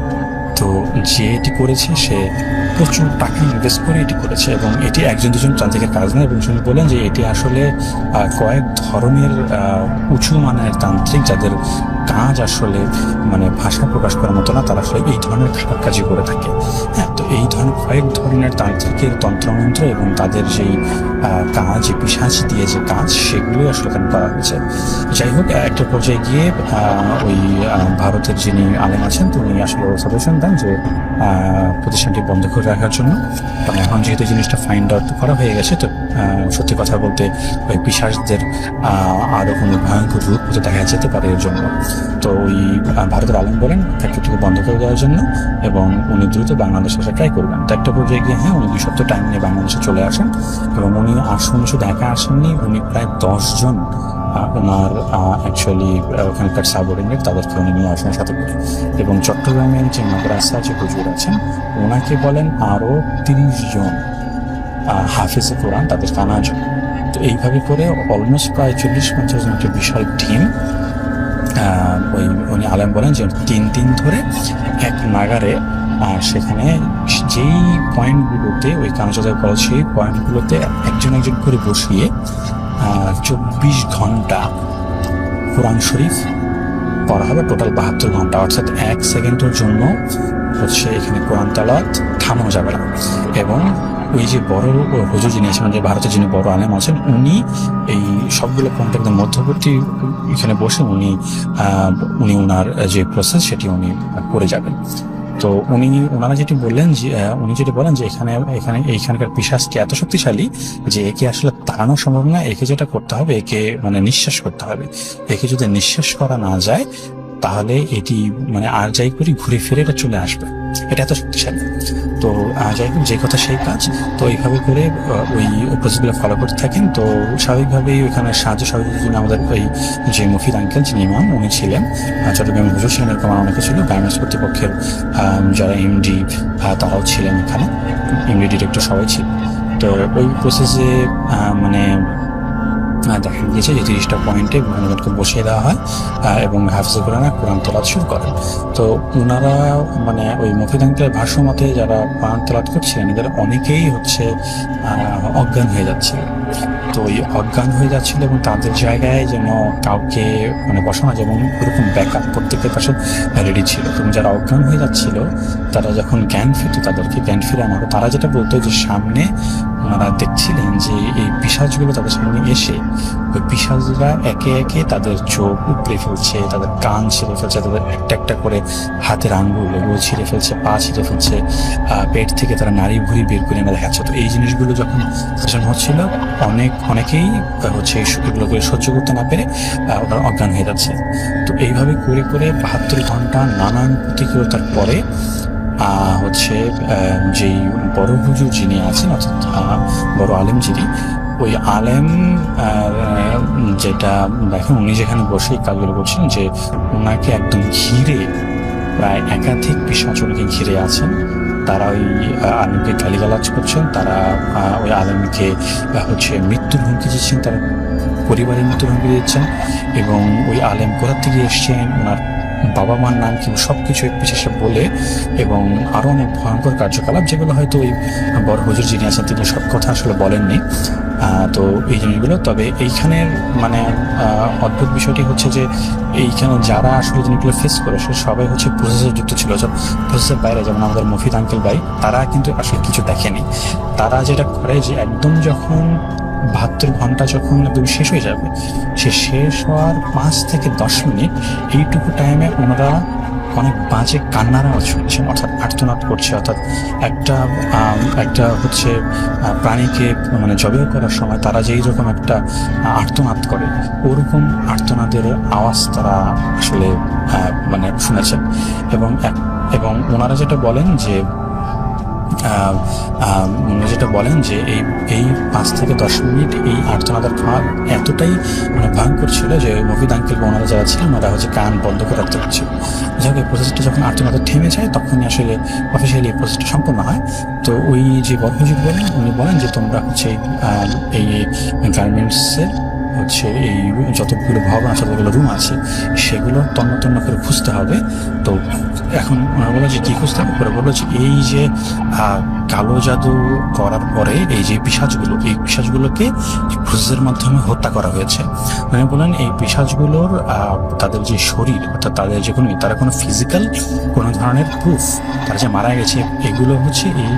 তো যে এটি করেছে সে প্রচুর টাকা ইনভেস্ট করে এটি করেছে, এবং এটি একজন দুজন তান্ত্রিকের কাজ না। এবং তিনি বলেন যে এটি আসলে কয়েক ধরনের উঁচু মানের তান্ত্রিক যাদের কাজ আসলে মানে ভাষা প্রকাশ করার মতো না, তারা আসলে এই ধরনের খারাপ কাজই করে থাকে। হ্যাঁ, তো এই ধরনের কয়েক ধরনের তান্ত্রিকের তন্ত্রমন্ত্র এবং তাদের যেই কাজ পিশাচ দিয়ে যে কাজ সেগুলোই আসলে এখানে করা হয়েছে। যাই হোক, একটা পর্যায়ে গিয়ে ওই ভারতের যিনি আলেম আছেন তো উনি আসলে সাজেশন দেন যে প্রতিষ্ঠানটি বন্ধ করে রাখার জন্য, কারণ এখন যেহেতু জিনিসটা ফাইন্ড আউট করা হয়ে গেছে, তো সত্যি কথা বলতে ওই পিশাচদের আরো কোনো ভয়ঙ্কর রূপ হতে দেখা যেতে পারে এর জন্য। তো ওই ভারতের আলেম বলেন ফ্যাক্টরিটিকে বন্ধ করে দেওয়ার জন্য, এবং উনি দ্রুত বাংলাদেশে আসা ট্রাই করবেন। তো একটা পর্যায়ে গিয়ে হ্যাঁ উনি 2 সপ্তাহ টাইম নিয়ে বাংলাদেশে চলে আসেন, এবং উনি শুধু একা আসেননি, উনি প্রায় 10 জন ওনার অ্যাকচুয়ালি ওখানকার সাবঅর্ডিনেট তাদেরকে উনি নিয়ে আসেন সাথে করে। এবং চট্টগ্রামের যে মাদ্রাসা যে হুজুর আছেন ওনাকে বলেন আরও 30 জন হাফিজে কোরআন তাদের আনা যায়। তো এইভাবে করে অলমোস্ট প্রায় 40-50 জন একটা বিশাল টিম উনি আলেম বলেন যে 3 দিন ধরে এক নাগারে সেখানে যেই পয়েন্টগুলোতে ওই কানাচোদায় করা সেই পয়েন্টগুলোতে একজন একজন করে বসিয়ে 24 ঘন্টা কোরআন শরীফ পড়া হবে, টোটাল 72 ঘন্টা, অর্থাৎ 1 সেকেন্ডের জন্য হচ্ছে এখানে কোরআন তেলাওয়াত থামানো যাবে না। এবং ওই যে বড় হুজুর যিনি আছেন, যে ভারতের যিনি বড় আলেম আছেন, উনি এই সবগুলো পয়েন্টের মধ্যবর্তী এখানে বসে উনি ওনার যে প্রসেস সেটি উনি করে যাবেন। তো ওনারা যেটি বললেন যে উনি যেটি বলেন যে এইখানকার পিশাচটি এত শক্তিশালী যে একে আসলে তাড়ানো সম্ভব না। একে যেটা করতে হবে, একে মানে নিঃশ্বাস করতে হবে। একে যদি নিঃশ্বাস করা না যায় তাহলে এটি মানে আর যাই করি ঘুরে ফিরে এটা চলে আসবে, এটা এত শক্তিশালী। তো যাই হোক, যে কথা সেই কাজ। তো এইভাবে করে ওই প্রসেসগুলো ফলো করতে থাকেন। তো স্বাভাবিকভাবেই ওইখানে সাহায্য সহযোগিতার জন্য আমাদের ওই যে মফিদ আঙ্কেল যিনি ইমাম উনি ছিলেন, চট্টগ্রামের হুজুর ছিলেন, এরকম অনেকে ছিল। গার্মেন্টস কর্তৃপক্ষের যারা এমডি তারাও ছিলেন, এখানে এমডি ডিরেক্টর সবাই ছিল। তো ওই প্রসেসে মানে দেখা গিয়েছে যে 30টা পয়েন্টে ওনাদেরকে বসিয়ে দেওয়া হয় এবং হাফিজে কোরআন তেলাওয়াত শুরু করেন। তো ওনারা মানে ওই মফিদ আঙ্কেলের ভাষ্য মতে যারা কোরআন তেলাওয়াত করছিলেন এদের অনেকেই হচ্ছে অজ্ঞান হয়ে যাচ্ছিল। তো ওই অজ্ঞান হয়ে যাচ্ছিল এবং তাদের জায়গায় যেন কাউকে মানে বসানো যায় এবং ওরকম ব্যাকআপ প্রত্যেকের পাশে রেডি ছিল। এবং যারা অজ্ঞান হয়ে যাচ্ছিল তারা যখন জ্ঞান ফিরত, তাদেরকে জ্ঞান ফিরানো হতো, তারা যেটা বলতো যে সামনে ওনারা দেখছিলেন যে এই পিশাচগুলো তাদের সামনে এসে ওই পিশাচরা একে একে তাদের চোখ উপড়ে ফেলছে, তাদের কান ছিঁড়ে ফেলছে, তাদের একটা একটা করে হাতের আঙ্গুল এগুলো ছিঁড়ে ফেলছে, পা ছিঁড়ে ফেলছে, পেট থেকে তারা নাড়ি ভুঁড়ি বের করে এনে দেখাচ্ছে। তো এই জিনিসগুলো যখন সেশন হচ্ছিল অনেকেই হচ্ছে এগুলোকে সহ্য করতে না পেরে ওরা অজ্ঞান হয়ে যাচ্ছে। তো এইভাবে করে করে 72 ঘন্টা নানান প্রতিকূলতার পরে হচ্ছে যেই বড় হুজুর যিনি আছেন, অর্থাৎ বড় আলেম যিনি, ওই আলেম যেটা দেখেন উনি যেখানে বসে কাজগুলো করছেন যে ওনাকে একদম ঘিরে প্রায় একাধিক পিশাচ উনিকে ঘিরে আছেন। তারা ওই আলেমকে গালিগালাজ করছেন, তারা ওই আলেমকে হচ্ছে মৃত্যুর হুমকি দিচ্ছেন, তারা পরিবারের মৃত্যুর হুমকি দিচ্ছেন। এবং ওই আলেম কোথা থেকে এসছেন, ওনার বাবা মার নাম কি, সব কিছু বিশেষে বলে এবং আরও অনেক ভয়ঙ্কর কার্যকলাপ যেগুলো হয়তো ওই বড় হুজুর যিনি আছেন তিনি সব কথা আসলে বলেননি। তো এই জিনিসগুলো, তবে এইখানের মানে অদ্ভুত বিষয়টি হচ্ছে যে এইখানে যারা আসলে জিনিসগুলো ফেস করে সে সবাই হচ্ছে প্রসেসে যুক্ত ছিল। প্রসেসের বাইরে যেমন আমাদের মফিদ আঙ্কেল ভাই, তারা কিন্তু আসলে কিছু দেখেনি। তারা যেটা করে যে একদম যখন 72 ঘন্টা যখন একদম শেষ হয়ে যাবে, সে শেষ হওয়ার 5 থেকে 10 মিনিট এইটুকু টাইমে ওনারা অনেক বাজে কান্নার আওয়াজ শুনছেন, অর্থাৎ আর্তনাদ করছে। অর্থাৎ একটা হচ্ছে প্রাণীকে মানে জবাই করার সময় তারা যেই রকম একটা আর্তনাদ করে ওরকম আর্তনাদের আওয়াজ তারা আসলে মানে শুনেছেন। এবং ওনারা যেটা বলেন যে এই 5 থেকে 10 মিনিট এই আর্তনাদের ভাগ এতটাই মানে ভয়ঙ্কর ছিল যে মফিদ আঙ্কেল বা ওনারা যারা ছিলেন ওরা হচ্ছে কান বন্ধ করে রাখতে পারছিল। যাক, এই প্রসেসটা যখন আর্তনাদের থেমে যায় তখনই আসলে অফিসিয়ালি এই প্রসেসটা সম্পূর্ণ হয়। তো ওই যে বড় হুজুর উনি বলেন যে তোমরা হচ্ছে এই গার্মেন্টসের হচ্ছে এই যতগুলো ভবন আছে, যতগুলো রুম আছে সেগুলো তন্ন করে খুঁজতে হবে। তো এখন ওনারা বলে যে কী খুঁজতে হবে, বললো যে এই যে কালো জাদু করার পরে এই যে পিশাচগুলোকে প্রসেসের মাধ্যমে হত্যা করা হয়েছে। মানে বলেন এই পিশাচগুলোর তাদের যে শরীর, অর্থাৎ তাদের যে তারা কোনো ফিজিক্যাল কোনো ধরনের প্রুফ তারা যে মারা গেছে এগুলো হচ্ছে এই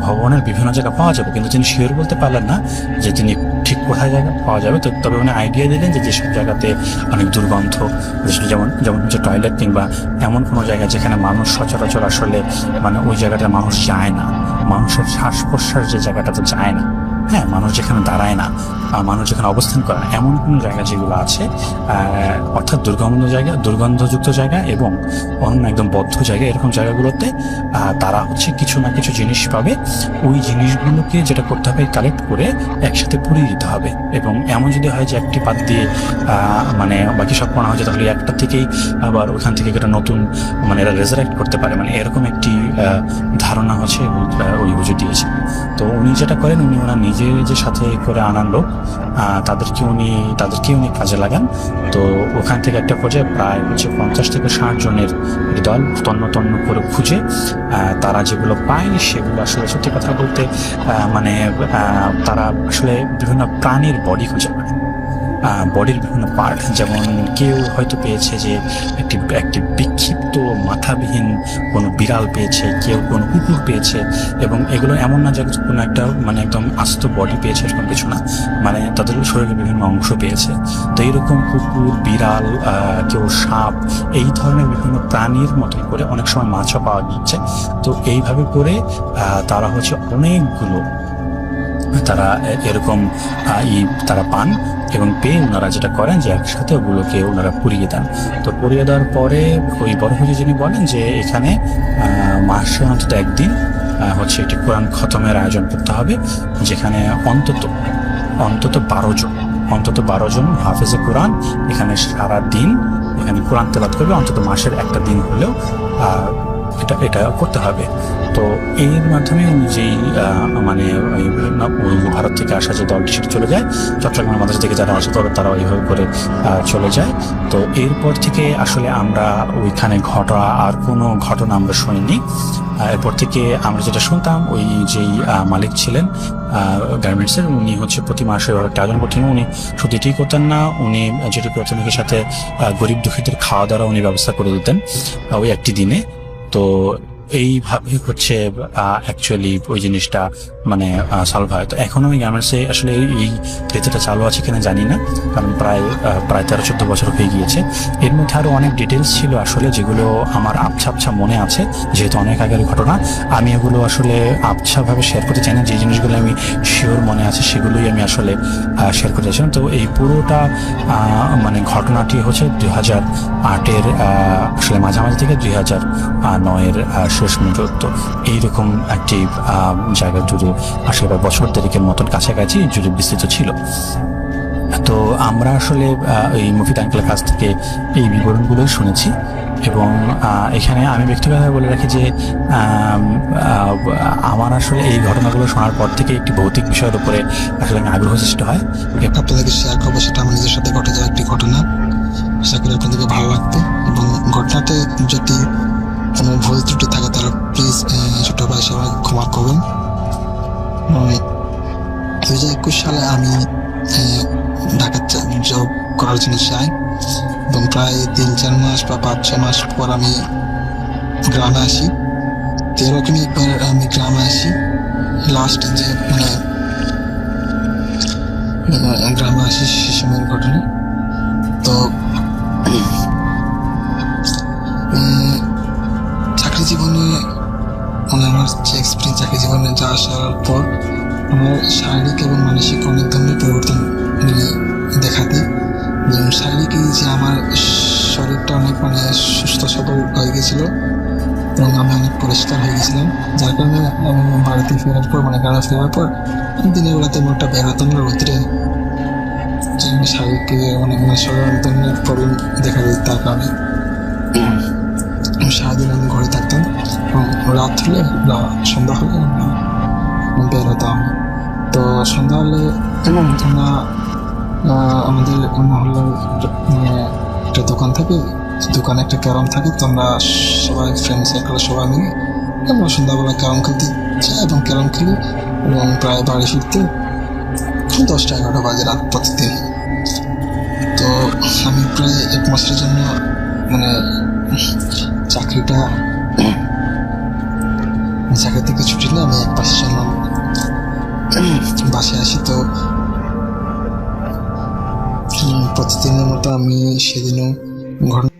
ভবনের বিভিন্ন জায়গায় পাওয়া যাবে, কিন্তু তিনি শিওর বলতে পারলেন না যে তিনি ঠিক কোথায় জায়গা পাওয়া যাবে। তবে উনি আইডিয়া দিলেন যে যেসব জায়গাতে অনেক দুর্গন্ধ, যেমন হচ্ছে টয়লেট কিংবা এমন কোনো জায়গা যেখানে মানুষ সচরাচর আসলে মানে ওই জায়গাটা মানুষ যায় না, মানুষের শ্বাস প্রশ্বাস যে জায়গাটাতে যায় না হ্যাঁ, মানুষ যেখানে দাঁড়ায় না, মানুষ যেখানে অবস্থান করে না, এমন কোনো জায়গা যেগুলো আছে, অর্থাৎ দুর্গন্ধযুক্ত জায়গা এবং অন্য একদম বদ্ধ জায়গা, এরকম জায়গাগুলোতে তারা হচ্ছে কিছু না কিছু জিনিস পাবে। ওই জিনিসগুলোকে যেটা করতে হবে, কালেক্ট করে একসাথে পুড়িয়ে দিতে হবে। এবং এমন যদি হয় যে একটি পাত দিয়ে মানে বাকি সব করা হয়, তাহলে একটা থেকেই আবার ওখান থেকে একটা নতুন মানে এরা রেজারেক্ট করতে পারে, মানে এরকম একটি ধারণা হচ্ছে ওই হুজুর দিয়েছে। তো উনি যেটা করেন, উনি ওনার নিজের যে সাথে করে আনার লোক তাদেরকে উনি কাজে লাগান। তো ওখান থেকে একটা পর্যায়ে প্রায় হচ্ছে 50 থেকে 60 জনের দল তন্ন করে খুঁজে তারা যেগুলো পায় সেগুলো আসলে সত্যি কথা বলতে মানে তারা আসলে বিভিন্ন প্রাণীর বডি খুঁজে পায়, বডির বিভিন্ন পার্ট। যেমন কেউ হয়তো পেয়েছে যে একটি বিক্ষিপ্ত মাথাবিহীন কোনো বিড়াল পেয়েছে, কেউ কোনো কুকুর পেয়েছে। এবং এগুলো এমন না যে কোনো একটা মানে একদম আস্ত বডি পেয়েছে, এরকম কিছু না, মানে তাদের শরীরের বিভিন্ন অংশ পেয়েছে। তো এইরকম কুকুর, বিড়াল, কেউ সাপ, এই ধরনের বিভিন্ন প্রাণীর মতন করে অনেক সময় মাছও পাওয়া গিয়েছে। তো এইভাবে করে তারা হচ্ছে অনেকগুলো তারা এরকম তারা পান। এবং পেয়ে ওনারা যেটা করেন যে একসাথে ওগুলোকে ওনারা পুড়িয়ে দেন। তো পুড়িয়ে দেওয়ার পরে ওই বড় হুজুর যিনি বলেন যে এখানে মাসে অন্তত একদিন হচ্ছে একটি কোরআন খতমের আয়োজন করতে হবে, যেখানে অন্তত 12 জন হাফেজে কোরআন এখানে সারা দিন এখানে কোরআন তেলাওয়াত করবে, অন্তত মাসের একটা দিন হলেও এটা করতে হবে। তো এর মাধ্যমে উনি যেই মানে ভারত থেকে আসা যে দলটি সেটা চলে যায়, চট্টগ্রাম মাদ্রাসা থেকে যারা আসে তারা ওইভাবে করে চলে যায়। তো এরপর থেকে আসলে আমরা ওইখানে ঘটা আর কোনো ঘটনা আমরা শুনিনি। এরপর থেকে আমরা যেটা শুনতাম, ওই যেই মালিক ছিলেন গার্মেন্টসের, উনি হচ্ছে প্রতি মাসে একটা আয়োজন করতেন। উনি শুধু এটাই করতেন না, উনি যেটা করতেন এর সাথে গরিব দুঃখীদের খাওয়া দাওয়ার উনি ব্যবস্থা করে দিতেন ওই একটি দিনে। তো এইভাবে হচ্ছে অ্যাকচুয়ালি ওই জিনিসটা মানে সলভ হয়। তো এখনো ওই গার্মেন্টসে আসলে এই রীতিটা চালু আছে কিনা জানি না, কারণ প্রায় 13-14 বছর হয়ে গিয়েছে। এর মধ্যে আরও অনেক ডিটেলস ছিল আসলে, যেগুলো আমার আবছা মনে আছে, যেহেতু অনেক আগের ঘটনা। আমি এগুলো আসলে আবছাভাবে শেয়ার করতে চাই না, যে জিনিসগুলো আমি শিওর মনে আছে সেগুলোই আমি আসলে শেয়ার করতে চাইছিলাম। তো এই পুরোটা মানে ঘটনাটি হচ্ছে 2008-এর আসলে মাঝামাঝি থেকে 2009-এর শেষ পর্যন্ত এইরকম একটি জায়গা জুড়ে আসলে বছর দেড়েকের মতন কাছাকাছি জুড়ে বিস্তৃত ছিল। তো আমরা আসলে এই মুফিদ আঙ্কেলের কাছ থেকে এই বিবরণগুলোই শুনেছি। এবং এখানে আমি ব্যক্তিগতভাবে বলে রাখি যে আমার আসলে এই ঘটনাগুলো শোনার পর থেকে একটি ভৌতিক বিষয়ের উপরে আসলে আগ্রহ সৃষ্টি হয়। আপনাদেরকে শেয়ার করবো, সেটা আমার নিজের সাথে ঘটে যাওয়া একটি ঘটনা। আশা করি আপনাদেরকে ভালো লাগবে। এবং ঘটনাতে যদি কোনো ভুল ত্রুটি থাকে তাহলে প্লিজ ছোট ভাই সবাই ক্ষমা করবেন। 2021 সালে আমি ঢাকা জব করার জন্য চাই, এবং প্রায় 3-4 মাস বা 5-6 মাস পর আমি গ্রামে আসি। তো এরকমই একবার আমি গ্রামে আসি, লাস্ট যে মানে গ্রামে আসি সে সময়ের ঘটনা। তো চাকরি জীবনে মানে আমার যে এক্সপিরিয়েন্স, চাকরি জীবনে যা আসার পর আমার শারীরিক এবং মানসিক অনেক ধরনের পরিবর্তন দেখা দিই। শারীরিক যে আমার শরীরটা অনেক মানে সুস্থ সবল হয়ে গেছিলো এবং আমি অনেক পরিষ্কার হয়ে গেছিলাম, যার কারণে আমি বাড়িতে ফেরার পর মানে গ্রামে ফেরার পর দিনের বেলাতে মোটটা বেরোতাম না রোদ্রে। শারীরিক অনেক শরীরে অনেক ধরনের প্রবলেম দেখা দিত, তার কারণে সারাদিন আমি ঘরে থাকতাম এবং রাত হলে বা সন্ধ্যা হলে বের হতাম। তো সন্ধ্যা হলে এবং আমরা আমাদের মহল্লার একটা দোকান থাকে, দোকানে একটা ক্যারম থাকে। তো আমরা সবাই ফ্রেন্ড সার্কেল সবাই মিলে আমরা সন্ধ্যাবেলা ক্যারম খেলতে যাই এবং ক্যারম খেলি, এবং প্রায় বাড়ি ফিরতে 10টা-11টা বাজে রাত প্রতিদিন। তো আমি প্রায় 1 মাসের জন্য মানে চাকরি থেকে ছুটি নিয়ে আমি 1 মাসের জন্য বাসায় আসি। তো প্রতিদিনের মতো আমি সেদিনও ঘটনা